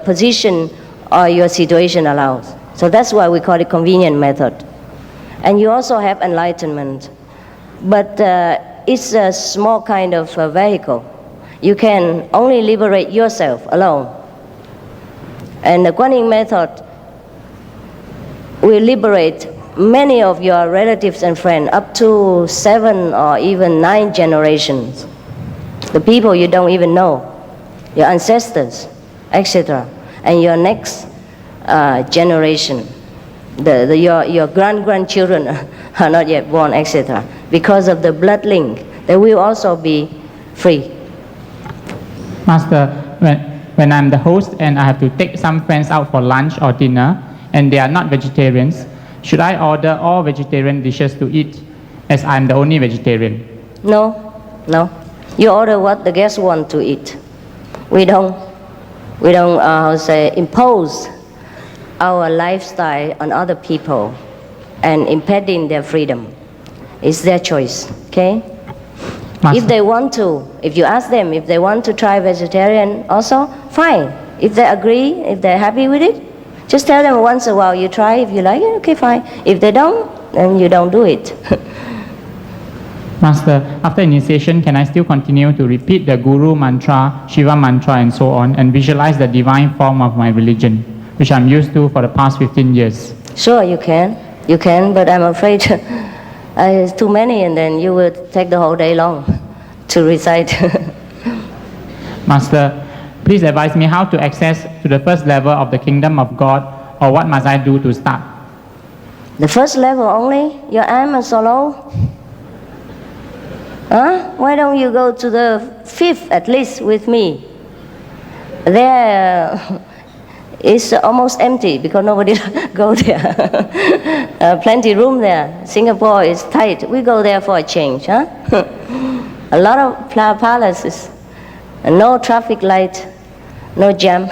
position or your situation allows. So that's why we call it convenient method. And you also have enlightenment, but it's a small kind of vehicle. You can only liberate yourself alone. And the Kuan Yin method will liberate many of your relatives and friends, up to 7 or even 9 generations. The people you don't even know, your ancestors, etc. And your next generation, your grandchildren are not yet born, etc. Because of the blood link, they will also be free. Master, when I'm the host and I have to take some friends out for lunch or dinner and they are not vegetarians, should I order all vegetarian dishes to eat as I'm the only vegetarian? No. You order what the guests want to eat. We don't impose our lifestyle on other people and impeding their freedom. It's their choice, okay? Master. If they want to, if you ask them if they want to try vegetarian also, fine. If they agree, if they're happy with it, just tell them once in a while you try, if you like it, okay, fine. If they don't, then you don't do it. Master, after initiation, can I still continue to repeat the Guru mantra, Shiva mantra, and so on, and visualize the divine form of my religion, which I'm used to for the past 15 years? Sure, you can, but I'm afraid it's too many, and then you will take the whole day long to recite. Master, please advise me how to access to the first level of the kingdom of God, or what must I do to start? The first level only? Your arm and solo? Huh? Why don't you go to the 5th at least with me? There is almost empty because nobody go there. Plenty room there. Singapore is tight. We go there for a change, huh? A lot of palaces, no traffic light, no jam.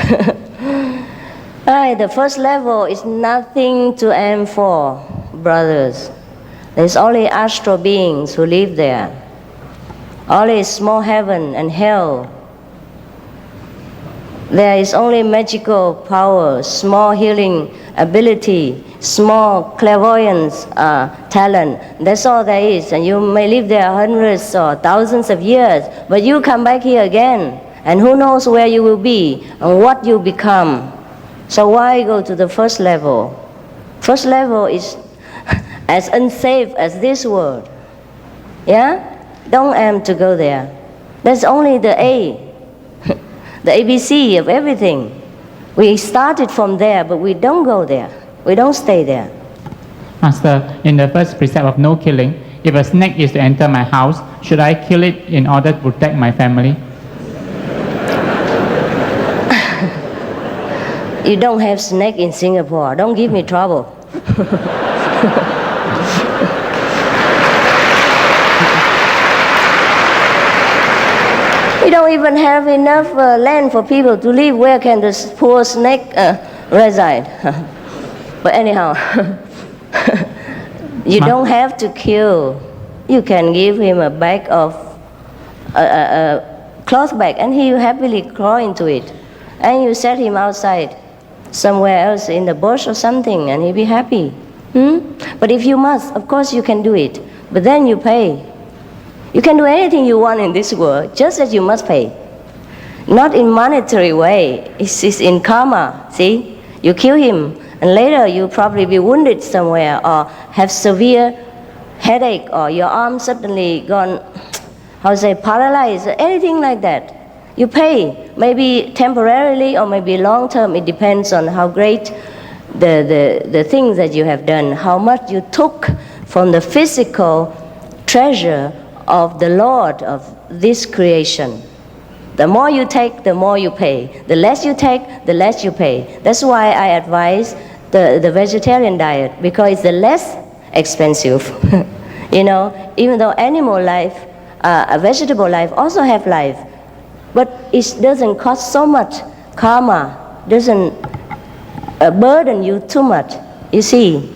The first level is nothing to aim for, brothers. There's only astral beings who live there. Only small heaven and hell. There is only magical power, small healing ability, small clairvoyance talent. That's all there is. And you may live there hundreds or thousands of years, but you come back here again, and who knows where you will be and what you become. So why go to the first level? First level is as unsafe as this world. Yeah? Don't aim to go there. That's only the A, the ABC of everything. We started from there, but we don't go there. We don't stay there. Master, in the first precept of no killing, if a snake is to enter my house, should I kill it in order to protect my family? You don't have snake in Singapore. Don't give me trouble. We don't even have enough land for people to live. Where can the poor snake reside? But anyhow, you don't have to kill. You can give him a bag of a cloth bag, and he will happily crawl into it. And you set him outside somewhere else in the bush or something, and he'll be happy. But if you must, of course you can do it. But then you pay. You can do anything you want in this world, just as you must pay. Not in monetary way. It's in karma. See, you kill him, and later you'll probably be wounded somewhere, or have severe headache, or your arm suddenly gone, paralyzed, anything like that. You pay, maybe temporarily or maybe long term. It depends on how great the things that you have done, how much you took from the physical treasure of the Lord of this creation. The more you take, the more you pay. The less you take, the less you pay. That's why I advise the vegetarian diet, because it's the less expensive. You know, even though animal life, a vegetable life also have life, but it doesn't cost so much. Karma doesn't burden you too much. You see,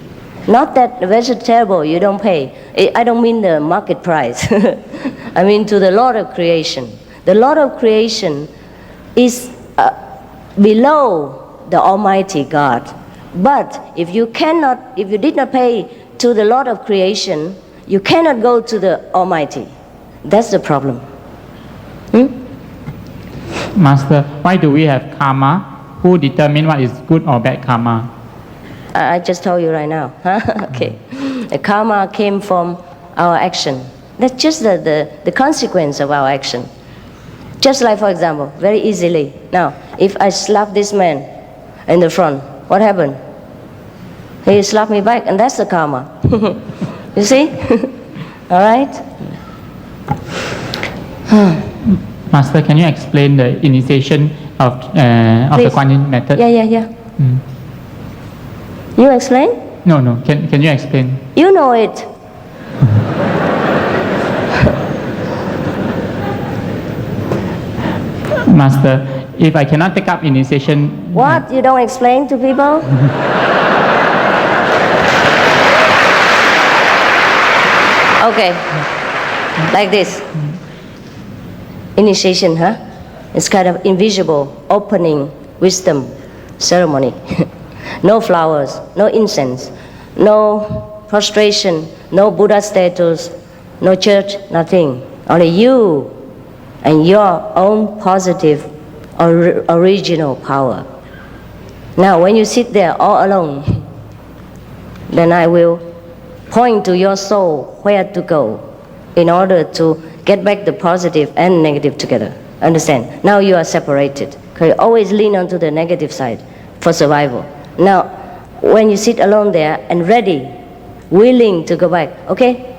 not that vegetable you don't pay. I don't mean the market price. I mean to the Lord of creation. The Lord of creation is below the Almighty God. But if you did not pay to the Lord of creation, you cannot go to the Almighty. That's the problem. Master, why do we have karma? Who determine what is good or bad karma? I just told you right now. Okay. The karma came from our action. That's just the consequence of our action. Just like, for example, very easily. Now, if I slap this man in the front, what happened? He slapped me back, and that's the karma. You see? All right? Master, can you explain the initiation of the Kuan Yin method? Yeah. You explain? No. Can you explain? You know it. Master, if I cannot take up initiation... What? You don't explain to people? Okay. Like this. Initiation, It's kind of invisible opening wisdom ceremony. No flowers, no incense, no prostration, no Buddha statues, no church, nothing. Only you and your own positive original power. Now, when you sit there all alone, then I will point to your soul where to go in order to get back the positive and negative together. Understand? Now you are separated. Okay, always lean onto the negative side for survival. Now, when you sit alone there and ready, willing to go back, okay?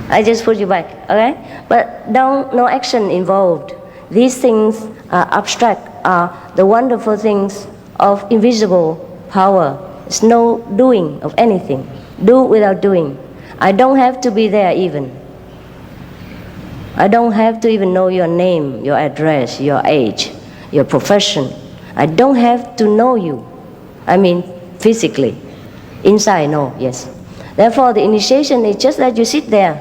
I just put you back, okay? But no action involved. These things are abstract, are the wonderful things of invisible power. It's no doing of anything. Do without doing. I don't have to be there even. I don't have to even know your name, your address, your age, your profession. I don't have to know you. I mean, physically. Inside, no, yes. Therefore, the initiation is just that you sit there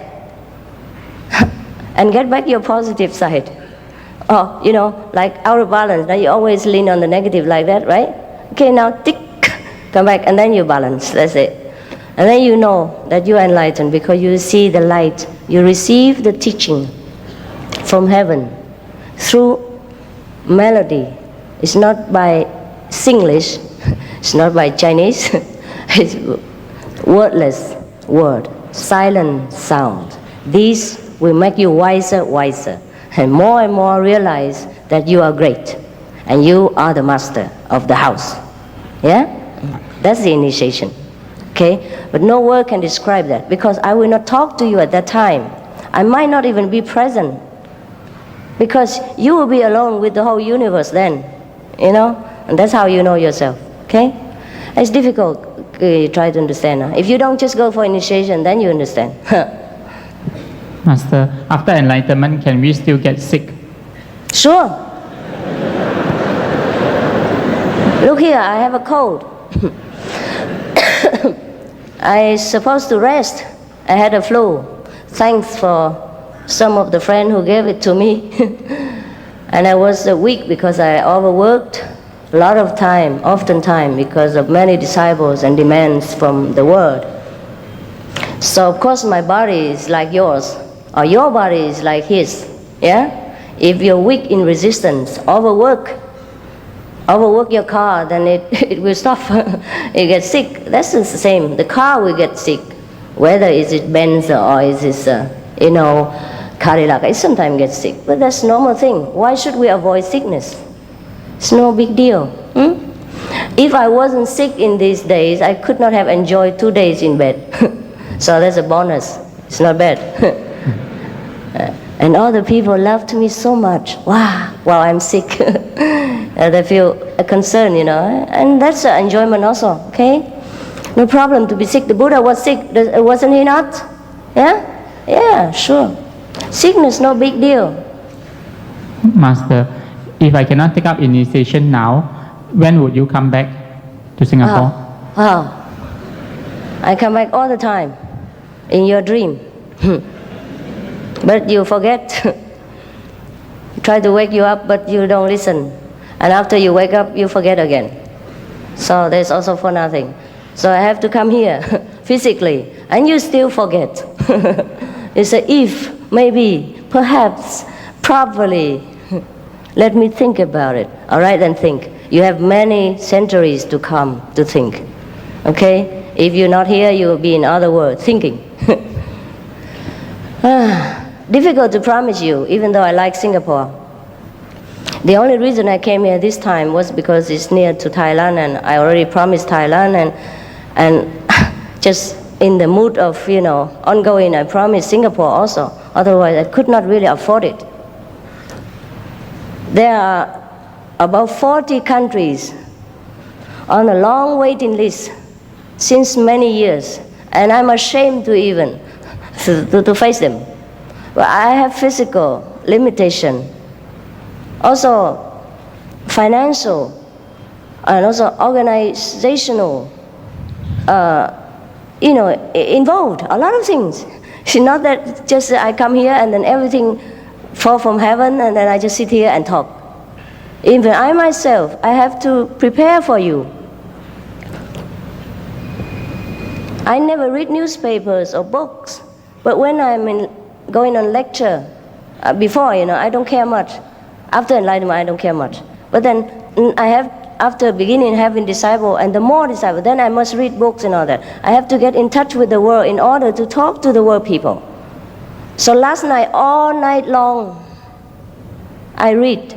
and get back your positive side. Oh, you know, like out of balance. Now you always lean on the negative like that, right? Okay, now tick, come back, and then you balance. That's it. And then you know that you are enlightened because you see the light. You receive the teaching from heaven through melody. It's not by Singlish, it's not by Chinese, it's wordless word, silent sound. These will make you wiser, and more realize that you are great and you are the master of the house. Yeah? That's the initiation. Okay? But no word can describe that because I will not talk to you at that time. I might not even be present because you will be alone with the whole universe then, you know? And that's how you know yourself. Okay? It's difficult. Try to understand. If you don't just go for initiation, then you understand. Master, after enlightenment, can we still get sick? Sure. Look here, I have a cold. I supposed to rest. I had a flu. Thanks for some of the friends who gave it to me. And I was weak because I overworked a lot of time, often time, because of many disciples and demands from the world. So of course my body is like yours, or your body is like his, yeah? If you're weak in resistance, overwork your car, then it will stop. It gets sick. That's the same. The car will get sick, whether is it Benz or is it, Cadillac. It sometimes gets sick, but that's normal thing. Why should we avoid sickness? It's no big deal. If I wasn't sick in these days, I could not have enjoyed 2 days in bed. So that's a bonus. It's not bad. And all the people loved me so much. Wow, while I'm sick. They feel concerned, and that's an enjoyment also, okay? No problem to be sick. The Buddha was sick, wasn't he not? Yeah? Yeah, sure. Sickness, no big deal. Master, if I cannot take up initiation now, when would you come back to Singapore? I come back all the time in your dream. But you forget. Try to wake you up, but you don't listen. And after you wake up, you forget again. So there's also for nothing. So I have to come here physically, and you still forget. You say, if, maybe, perhaps, probably. Let me think about it. All right, then think. You have many centuries to come to think. Okay? If you're not here, you will be in other world, thinking. Difficult to promise you, even though I like Singapore. The only reason I came here this time was because it's near to Thailand, and I already promised Thailand, and just in the mood of, ongoing, I promised Singapore also. Otherwise, I could not really afford it. There are about 40 countries on a long waiting list since many years, and I'm ashamed to even to face them. But I have physical limitation, also financial, and also organizational, involved, a lot of things. It's not that just I come here and then everything fall from heaven and then I just sit here and talk. Even I myself, I have to prepare for you. I never read newspapers or books, but when I'm going on lecture, before, I don't care much. After enlightenment, I don't care much. But then after beginning having disciple and the more disciple, then I must read books and all that. I have to get in touch with the world in order to talk to the world people. So last night, all night long, I read.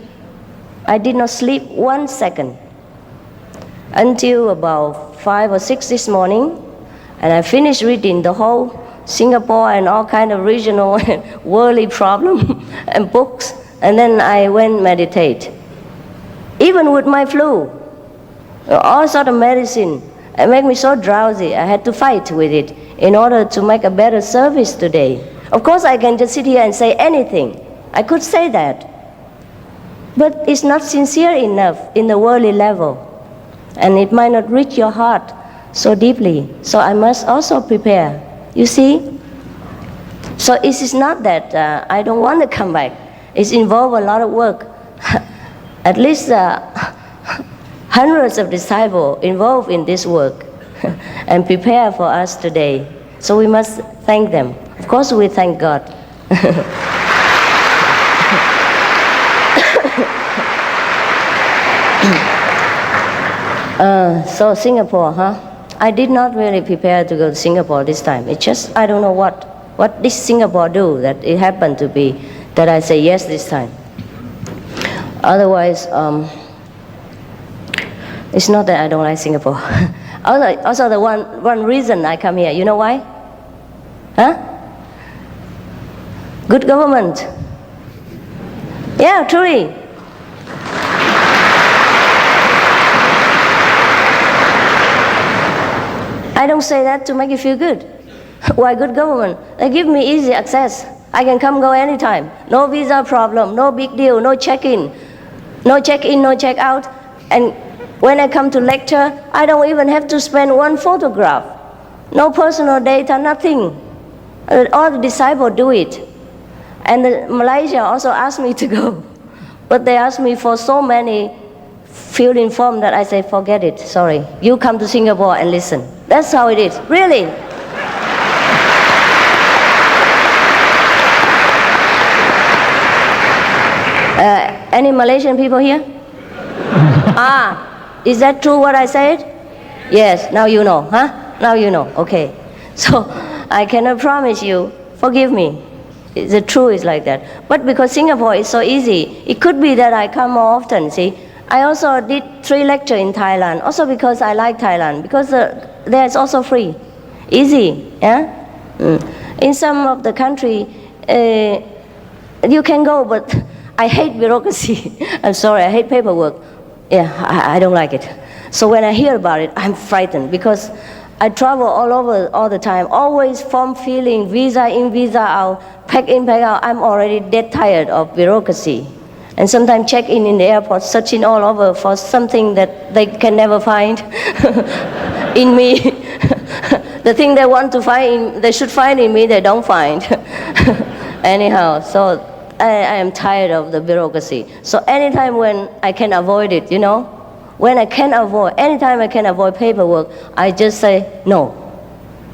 I did not sleep 1 second until about 5 or 6 this morning, and I finished reading the whole Singapore and all kind of regional and worldly problem and books, and then I went meditate. Even with my flu, all sort of medicine, it made me so drowsy. I had to fight with it in order to make a better service today. Of course, I can just sit here and say anything. I could say that. But it's not sincere enough in the worldly level. And it might not reach your heart so deeply. So I must also prepare. You see? So it is not that I don't want to come back. It's involved a lot of work. At least hundreds of disciples involved in this work and prepare for us today. So we must thank them. Of course, we thank God. So Singapore, I did not really prepare to go to Singapore this time. It's just, I don't know what this Singapore do that it happened to be that I say yes this time. Otherwise, it's not that I don't like Singapore. Also the one reason I come here, you know why? Good government. Yeah, truly. I don't say that to make you feel good. Why good government? They give me easy access. I can come go anytime. No visa problem, no big deal, no check-in, no check-out. And when I come to lecture, I don't even have to spend one photograph. No personal data, nothing. All the disciples do it. And Malaysia also asked me to go. But they asked me for so many fill-in form that I say, forget it, sorry. You come to Singapore and listen. That's how it is, really. Any Malaysian people here? Is that true what I said? Yes, now you know, huh? Now you know, okay. So I cannot promise you, forgive me. The truth is like that. But because Singapore is so easy, it could be that I come more often, see. I also did 3 lectures in Thailand, also because I like Thailand, because there it's also free, easy, yeah? In some of the country, you can go, but I hate bureaucracy. I'm sorry, I hate paperwork. Yeah, I don't like it. So when I hear about it, I'm frightened because I travel all over all the time, always form filling, visa in, visa out, pack in, pack out. I'm already dead tired of bureaucracy. And sometimes check in the airport, searching all over for something that they can never find in me. The thing they want to find, they should find in me, they don't find. Anyhow, so I am tired of the bureaucracy. So anytime when I can avoid it, you know, when I can avoid, anytime I can avoid paperwork, I just say no.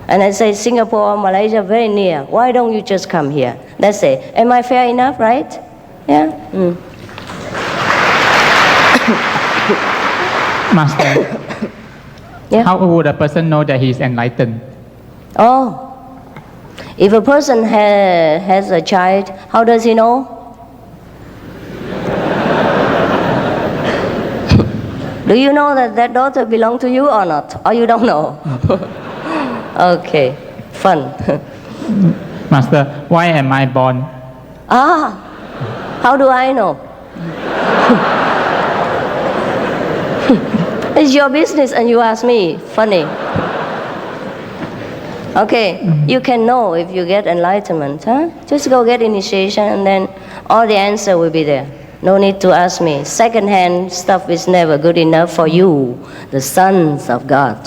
And I say, Singapore, Malaysia, very near. Why don't you just come here? That's it. Am I fair enough, right? Yeah? Master, Yeah? how would a person know that he is enlightened? Oh, if a person has a child, how does he know? Do you know that that daughter belongs to you or not? Or you don't know? Okay, fun. Master, why am I born? How do I know? It's your business and you ask me. Funny. Okay, you can know if you get enlightenment, huh? Just go get initiation and then all the answer will be there. No need to ask me. Second-hand stuff is never good enough for you, the sons of God.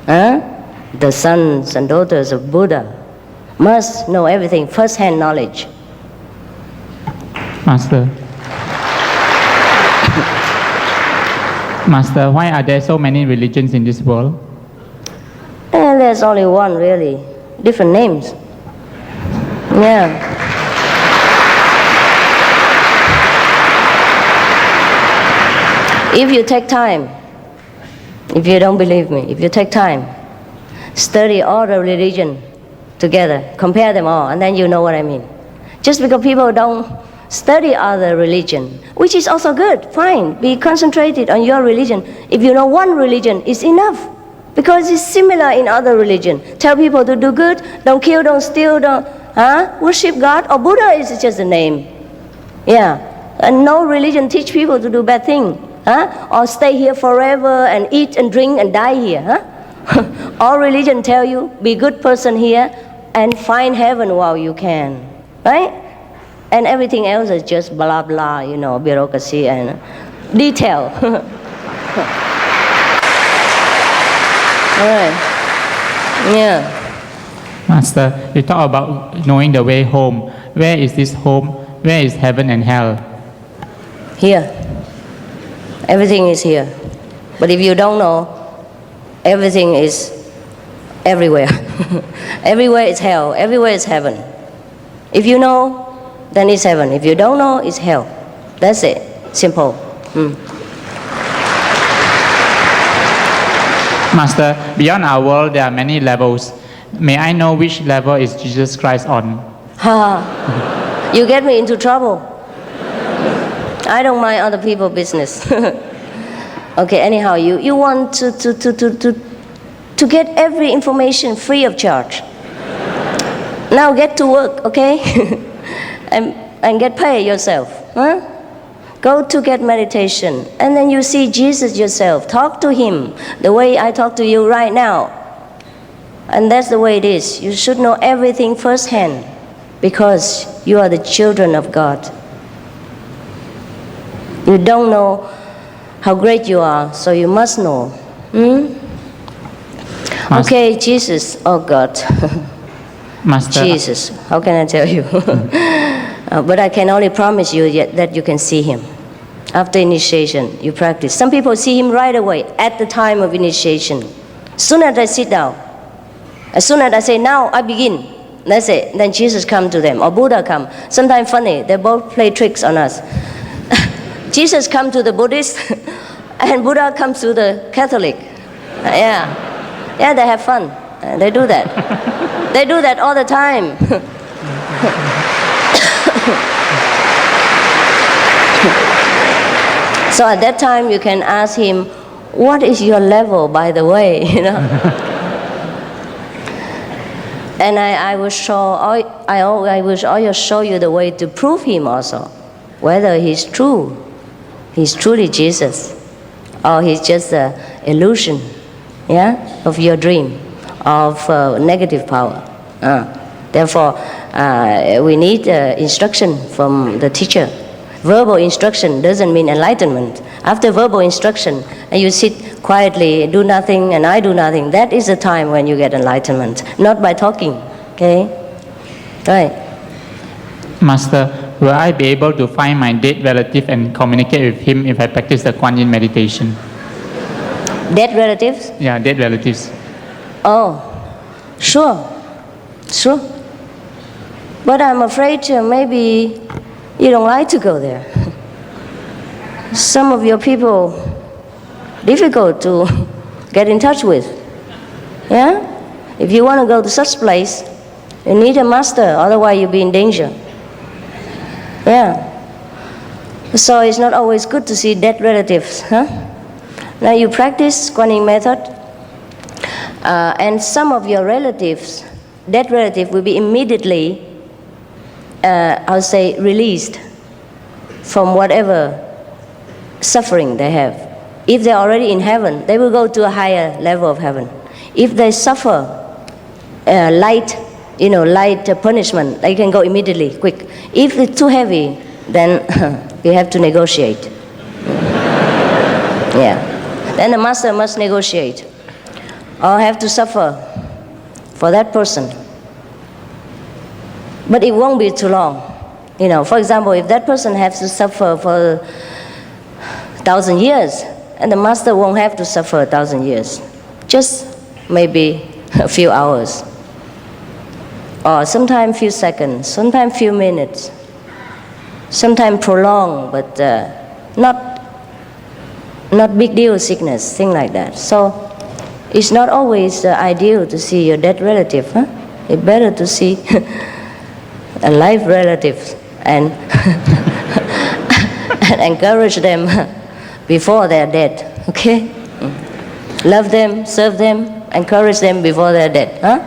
Huh? The sons and daughters of Buddha must know everything, first-hand knowledge. Master. Master, why are there so many religions in this world? And there's only one really, different names. Yeah. If you take time, if you don't believe me, if you take time, study all the religion together, compare them all, and then you know what I mean. Just because people don't study other religion, which is also good, fine, be concentrated on your religion. If you know one religion, it's enough. Because it's similar in other religion. Tell people to do good, don't kill, don't steal, don't worship God, or Buddha is just a name. Yeah, and no religion teach people to do bad thing, or stay here forever and eat and drink and die here. All religion tell you, be good person here and find heaven while you can, right? And everything else is just blah blah, you know, bureaucracy and detail. All right. Yeah. Master, you talk about knowing the way home. Where is this home? Where is heaven and hell? Here. Everything is here. But if you don't know, everything is everywhere. Everywhere is hell. Everywhere is heaven. If you know, then it's heaven. If you don't know, it's hell. That's it. Simple. Master, beyond our world, there are many levels. May I know which level is Jesus Christ on? You get me into trouble. I don't mind other people's business. Okay, anyhow, you want to get every information free of charge. Now get to work, okay? and get paid yourself. Huh? Go to get meditation, and then you see Jesus yourself. Talk to him the way I talk to you right now. And that's the way it is. You should know everything firsthand. because you are the children of God. You don't know how great you are, so you must know. Okay, Jesus, oh God. Master, Jesus, how can I tell you? But I can only promise you that you can see him. After initiation, you practice. Some people see him right away at the time of initiation. As soon as I sit down, as soon as I say, now I begin, that's it. Then Jesus come to them, or Buddha come. Sometimes funny, they both play tricks on us. Jesus come to the Buddhist, and Buddha comes to the Catholic. Yeah, they have fun. They do that. They do that all the time. So at that time, you can ask him, what is your level, by the way, you know? And I will show you the way to prove him also, whether he's true, he's truly Jesus, or he's just an illusion, of your dream, of negative power. Therefore, we need instruction from the teacher. Verbal instruction doesn't mean enlightenment. After verbal instruction, and you sit quietly, do nothing, and I do nothing, that is the time when you get enlightenment, not by talking, okay? Right. Master, will I be able to find my dead relative and communicate with him if I practice the Kuan Yin meditation? Dead relatives? Yeah, dead relatives. Oh, sure. But I'm afraid maybe you don't like to go there. Some of your people, difficult to get in touch with. Yeah? If you want to go to such place, you need a master, otherwise you'll be in danger. Yeah. So it's not always good to see dead relatives, huh? Now you practice Kuan Yin method, and some of your relatives, dead relative, will be immediately released from whatever suffering they have. If they're already in heaven, they will go to a higher level of heaven. If they suffer light punishment, they can go immediately, quick. If it's too heavy, then we have to negotiate. Yeah. Then the master must negotiate, or have to suffer for that person. But it won't be too long. For example, if that person has to suffer for 1,000 years, and the master won't have to suffer 1,000 years, just maybe a few hours, or sometimes few seconds, sometimes few minutes, sometimes prolonged, but not big deal sickness, thing like that. So it's not always ideal to see your dead relative. Huh? It's better to see alive relatives and and encourage them before they're dead. Okay? Love them, serve them, encourage them before they're dead. Huh?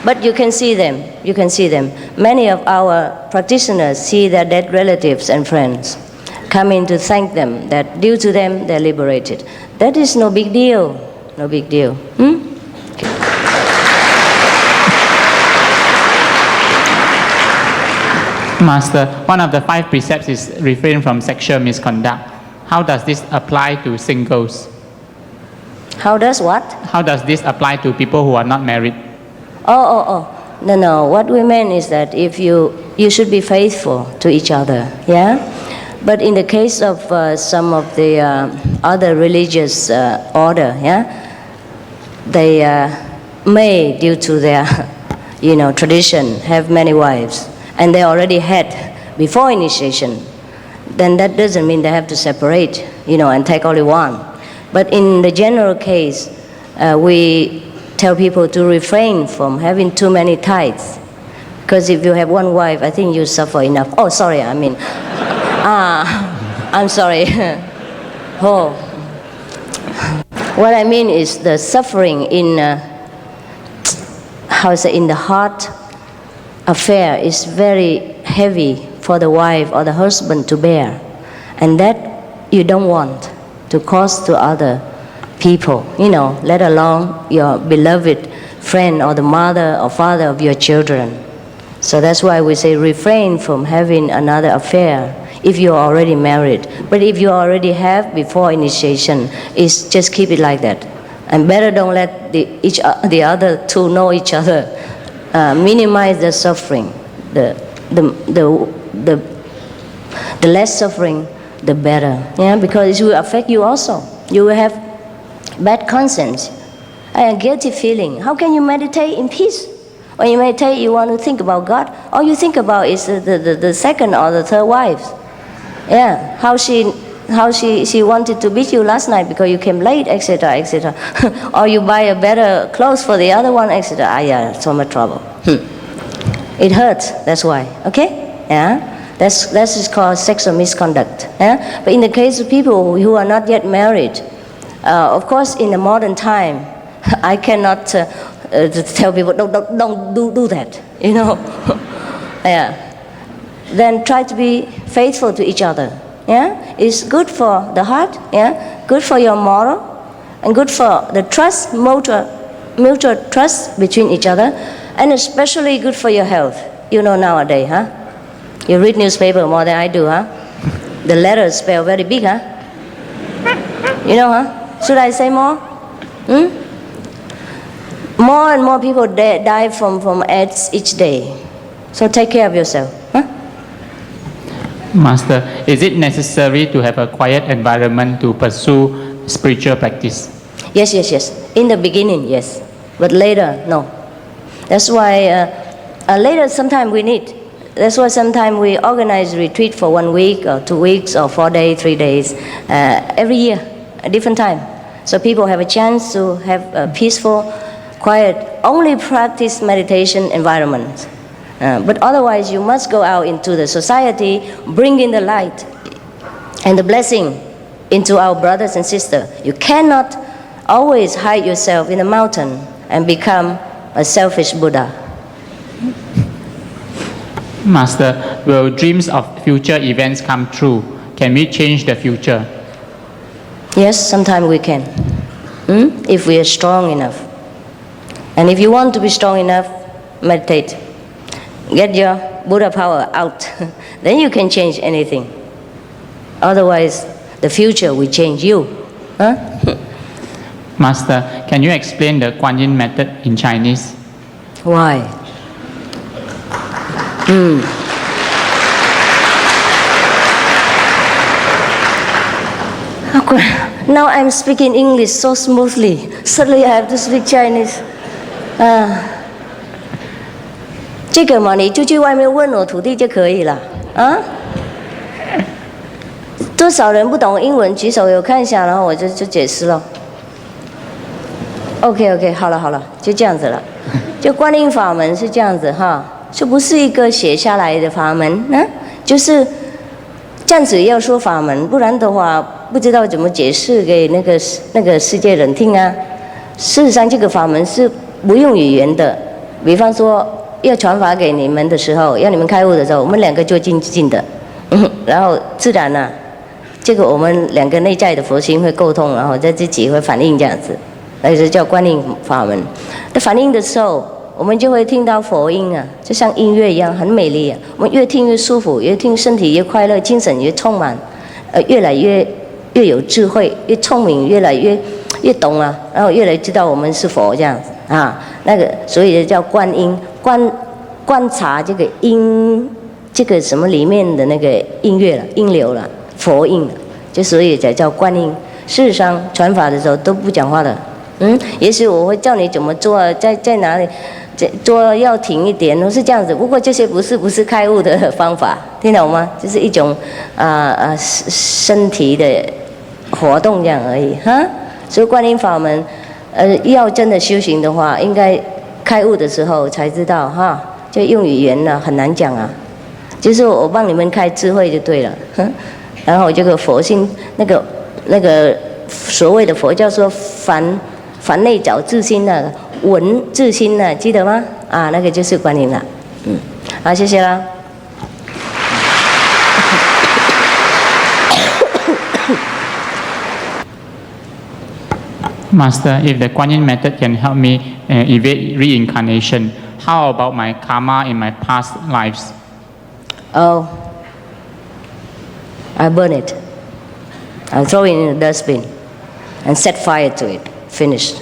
But you can see them. You can see them. Many of our practitioners see their dead relatives and friends come in to thank them that due to them they're liberated. That is no big deal. No big deal. Master, one of the 5 precepts is refrain from sexual misconduct. How does this apply to singles? How does what? How does this apply to people who are not married? No. What we meant is that if you should be faithful to each other, yeah? But in the case of some of the other religious order, yeah? They may, due to their, tradition, have many wives. And they already had before initiation, then that doesn't mean they have to separate, and take only one. But in the general case, we tell people to refrain from having too many tithes. Because if you have one wife, I think you suffer enough. Oh, sorry, I'm sorry. What I mean is the suffering in, in the heart affair is very heavy for the wife or the husband to bear, and that you don't want to cause to other people, let alone your beloved friend or the mother or father of your children. So that's why we say refrain from having another affair if you're already married. But if you already have before initiation, it's just keep it like that. And better don't let the other two know each other. Minimize the suffering. The less suffering, the better. Yeah, because it will affect you also. You will have bad conscience and a guilty feeling. How can you meditate in peace? When you meditate, you want to think about God. All you think about is the second or the third wife. Yeah, how she wanted to beat you last night because you came late, etc., etc. Or you buy a better clothes for the other one, etc. Yeah, so much trouble. It hurts. That's why. Okay? Yeah. That is called sexual misconduct. Yeah? But in the case of people who are not yet married, of course, in the modern time, I cannot tell people don't do that. You know. Yeah. Then try to be faithful to each other. Yeah, it's good for the heart. Yeah, good for your moral, and good for the trust, mutual trust between each other, and especially good for your health. You know nowadays, huh? You read newspaper more than I do, huh? The letters spell very big, huh? You know, huh? Should I say more? More and more people die from AIDS each day. So take care of yourself, huh? Master, is it necessary to have a quiet environment to pursue spiritual practice? Yes. In the beginning, yes. But later, no. That's why later sometimes we need. That's why sometimes we organize retreat for 1 week or 2 weeks or 4 days, 3 days, every year, a different time. So people have a chance to have a peaceful, quiet, only practice meditation environment. But otherwise, you must go out into the society, bring in the light and the blessing into our brothers and sisters. You cannot always hide yourself in the mountain and become a selfish Buddha. Master, will dreams of future events come true? Can we change the future? Yes, sometimes we can, if we are strong enough. And if you want to be strong enough, meditate. Get your Buddha power out. Then you can change anything. Otherwise, the future will change you. Huh? Master, can you explain the Kuan Yin method in Chinese? Why? Now I'm speaking English so smoothly. Suddenly I have to speak Chinese. 这个嘛，你就去外面问我徒弟就可以了啊。多少人不懂英文举手，有看一下，然后我就解释了。OK， 好了，就这样子了。就观音法门是这样子哈，就不是一个写下来的法门，就是这样子要说法门，不然的话不知道怎么解释给那个世界人听啊。事实上，这个法门是不用语言的，比方说。要传法给你们的时候，要你们开悟的时候，我们两个就静的，然后自然呢，这个我们两个内在的佛心会沟通，然后在自己会反应这样子，那就是叫观音法门。那反应的时候，我们就会听到佛音啊，就像音乐一样，很美丽啊。我们越听越舒服，越听身体越快乐，精神越充满，越来越有智慧，越聪明，越来越懂啊，然后越来越知道我们是佛这样子啊。那个所以叫观音。观察这个音，这个什么里面的那个音乐了、音流了、佛音了，就所以才叫观音。事实上传法的时候都不讲话的，也许我会叫你怎么做，在哪里做要停一点，都是这样子。不过这些不是开悟的方法，听懂吗？就是一种身体的活动这样而已哈。所以观音法门，要真的修行的话，应该。开悟的时候才知道哈，就用语言呢很难讲啊，就是我帮你们开智慧就对了，然后这个佛性那个所谓的佛教说凡内找自心呢，闻自心呢，记得吗？啊，那个就是观音了，好，谢谢啦。Master, if the Kuan Yin method can help me evade reincarnation, how about my karma in my past lives? Oh, I burn it. I'll throw it in the dustbin and set fire to it. Finished.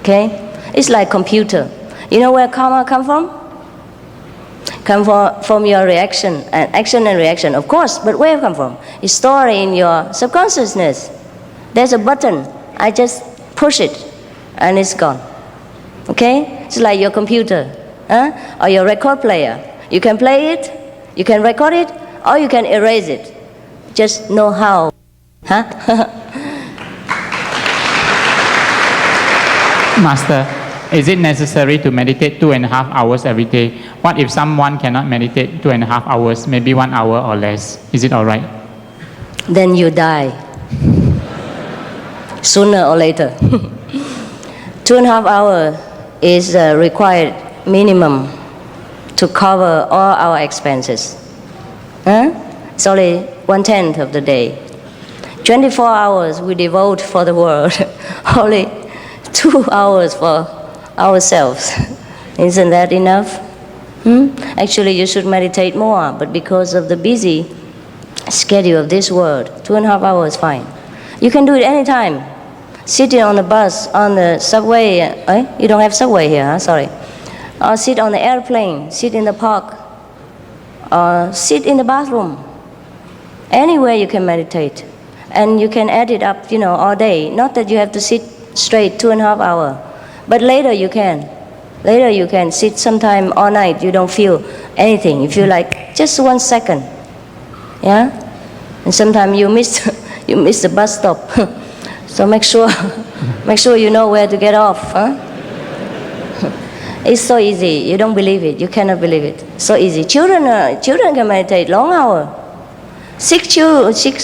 Okay? It's like computer. You know where karma come from? Come from your reaction and action and reaction, of course, but where it come from? It's stored in your subconsciousness. There's a button. I just push it and it's gone. Okay? It's like your computer, or your record player. You can play it, you can record it, or you can erase it. Just know how. Master, is it necessary to meditate 2.5 hours every day? What if someone cannot meditate 2.5 hours, maybe 1 hour or less? Is it all right? Then you die. Sooner or later. 2.5 hours is required minimum to cover all our expenses. It's only 1/10 of the day. 24 hours we devote for the world. Only 2 hours for ourselves. Isn't that enough? Actually, you should meditate more, but because of the busy schedule of this world, 2.5 hours is fine. You can do it anytime. Sitting on the bus, on the subway. You don't have subway here, huh? Sorry. Or sit on the airplane, sit in the park, or sit in the bathroom. Anywhere you can meditate. And you can add it up, all day. Not that you have to sit straight 2.5 hours. But later you can. Later you can sit sometime all night. You don't feel anything. You feel like just 1 second. Yeah? And sometimes you miss the bus stop. So make sure you know where to get off. It's so easy. You don't believe it. You cannot believe it. So easy. Children can meditate long hour. 6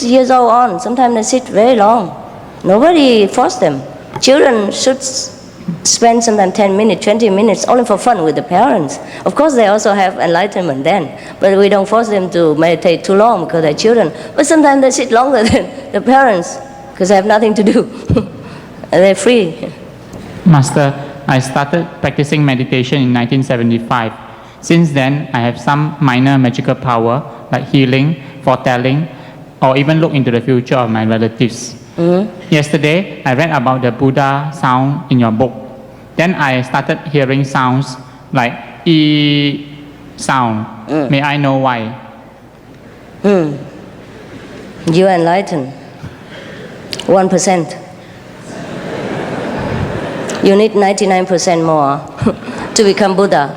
years old on, sometimes they sit very long. Nobody force them. Children should spend sometimes 10 minutes, 20 minutes only for fun with the parents. Of course, they also have enlightenment then, but we don't force them to meditate too long because they're children. But sometimes they sit longer than the parents because they have nothing to do. They're free. Master, I started practicing meditation in 1975. Since then, I have some minor magical power like healing, foretelling, or even look into the future of my relatives. Yesterday, I read about the Buddha sound in your book. Then I started hearing sounds like E sound. May I know why? You enlightened. 1%. You need 99% more to become Buddha.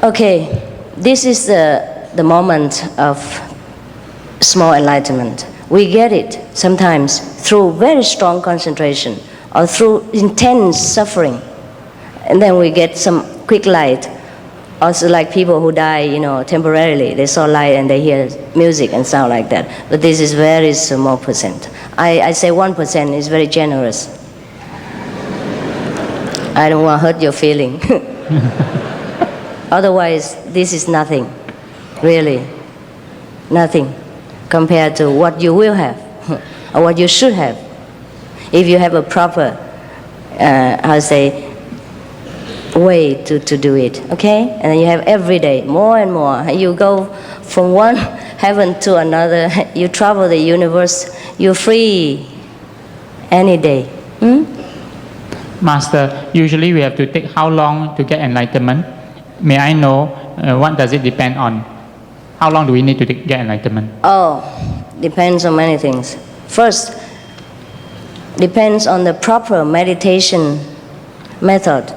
Okay, this is the moment of small enlightenment. We get it sometimes through very strong concentration or through intense suffering. And then we get some quick light. Also like people who die, temporarily. They saw light and they hear music and sound like that. But this is very small percent. I say 1% is very generous. I don't want to hurt your feeling. Otherwise, this is nothing. Really. Nothing compared to what you will have or what you should have. If you have a proper, way to do it, okay? And then you have every day, more and more. You go from one heaven to another. You travel the universe. You're free any day. Master, usually we have to take how long to get enlightenment? May I know what does it depend on? How long do we need to get enlightenment? Oh, depends on many things. First, depends on the proper meditation method.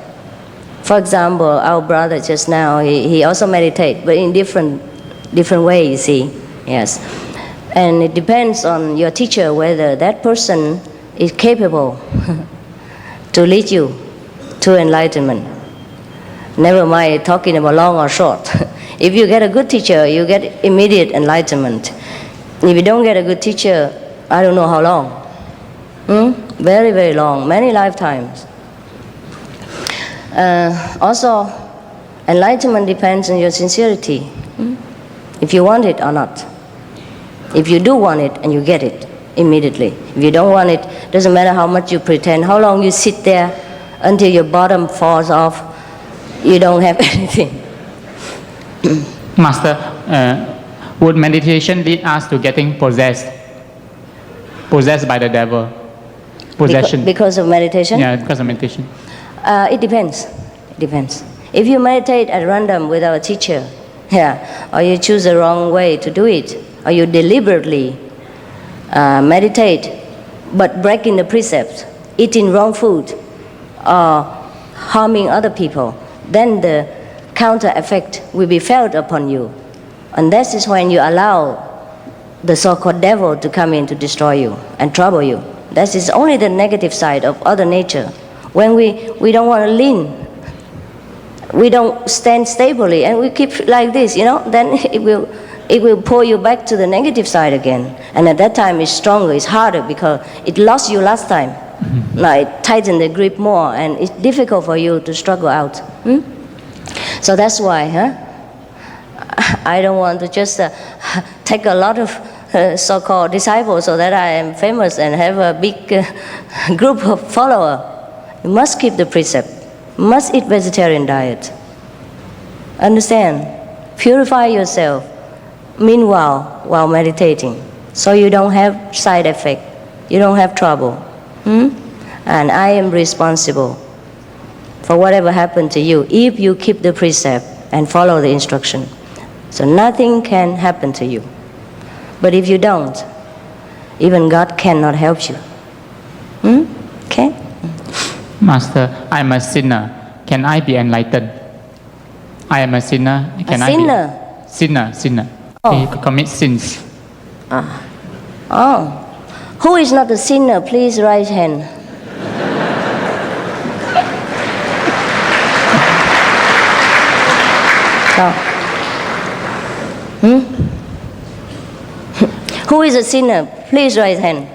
For example, our brother just now, he also meditate, but in different way, you see. Yes. And it depends on your teacher whether that person is capable to lead you to enlightenment. Never mind talking about long or short. If you get a good teacher, you get immediate enlightenment. If you don't get a good teacher, I don't know how long. Very, very long, many lifetimes. Also, enlightenment depends on your sincerity. If you want it or not. If you do want it and you get it immediately. If you don't want it Doesn't matter how much you pretend, how long you sit there until your bottom falls off, you don't have anything. Master, would meditation lead us to getting possessed? Possessed by the devil? Possession? Because of meditation? Yeah, because of meditation. It depends. It depends. If you meditate at random without a teacher, or you choose the wrong way to do it, or you deliberately meditate but breaking the precepts, eating wrong food, or harming other people, then the counter effect will be felt upon you. And that is when you allow the so-called devil to come in to destroy you and trouble you. That is only the negative side of other nature. When we don't want to lean, we don't stand stably, and we keep like this, then it will pull you back to the negative side again. And at that time, it's stronger, it's harder, because it lost you last time. Now it tightened the grip more, and it's difficult for you to struggle out. So that's why, I don't want to just take a lot of so-called disciples so that I am famous and have a big group of followers. You must keep the precept. You must eat vegetarian diet. Understand? Purify yourself. Meanwhile, while meditating, so you don't have side effect. You don't have trouble. And I am responsible for whatever happened to you if you keep the precept and follow the instruction. So nothing can happen to you. But if you don't, even God cannot help you. Okay? Master, I am a sinner. Can I be enlightened? I am a sinner. Can I be? Sinner. He commits sins. Who is not a sinner? Please raise hand. Who is a sinner? Please raise hand.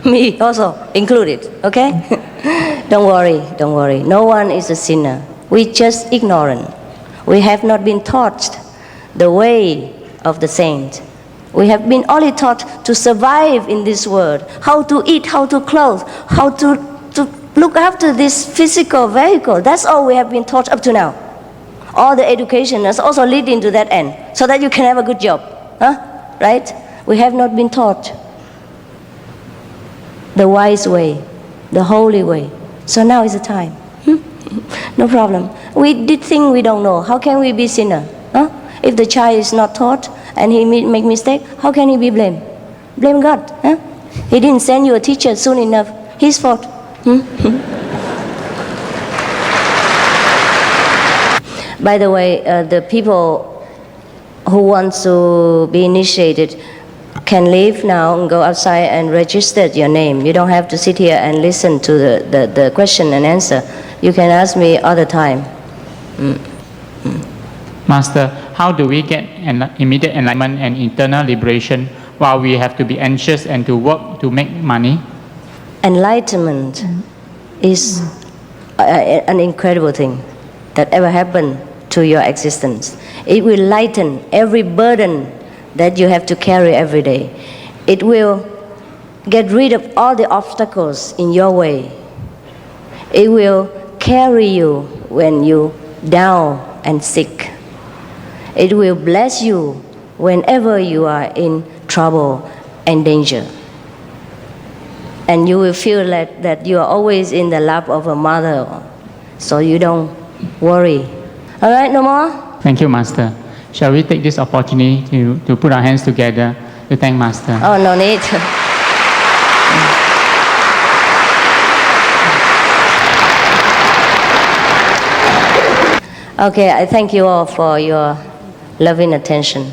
Me also included, okay? Don't worry. No one is a sinner. We just ignorant. We have not been taught the way of the saint. We have been only taught to survive in this world, how to eat, how to clothe, how to look after this physical vehicle. That's all we have been taught up to now. All the education is also leading to that end, so that you can have a good job. Right? We have not been taught the wise way, the holy way. So now is the time. No problem. We did think we don't know. How can we be sinner? If the child is not taught and he make mistake, how can he be blamed? Blame God. He didn't send you a teacher soon enough. His fault. By the way, the people who want to be initiated can leave now and go outside and register your name. You don't have to sit here and listen to the question and answer. You can ask me all the time. Master, how do we get immediate enlightenment and eternal liberation while we have to be anxious and to work to make money? Enlightenment is an incredible thing that ever happened to your existence. It will lighten every burden that you have to carry every day. It will get rid of all the obstacles in your way. It will carry you when you're down and sick. It will bless you whenever you are in trouble and danger. And you will feel that you are always in the lap of a mother, so you don't worry. All right, no more? Thank you, Master. Shall we take this opportunity to put our hands together to thank Master? Oh, no need. Okay, I thank you all for your loving attention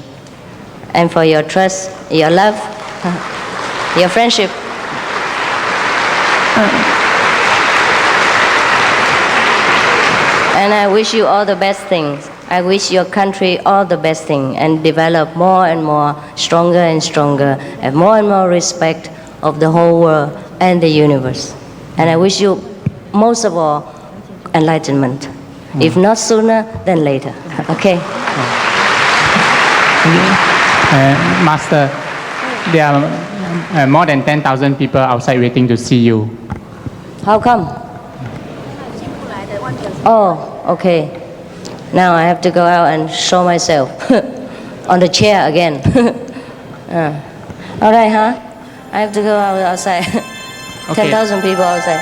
and for your trust, your love, your friendship. And I wish you all the best things. I wish your country all the best thing and develop more and more, stronger and stronger, have more and more respect of the whole world and the universe. And I wish you, most of all, enlightenment. If not sooner, then later. Okay? Master, there are more than 10,000 people outside waiting to see you. How come? Oh, okay. Now I have to go out and show myself on the chair again. All right, huh? I have to go outside. Okay. 10,000 people outside.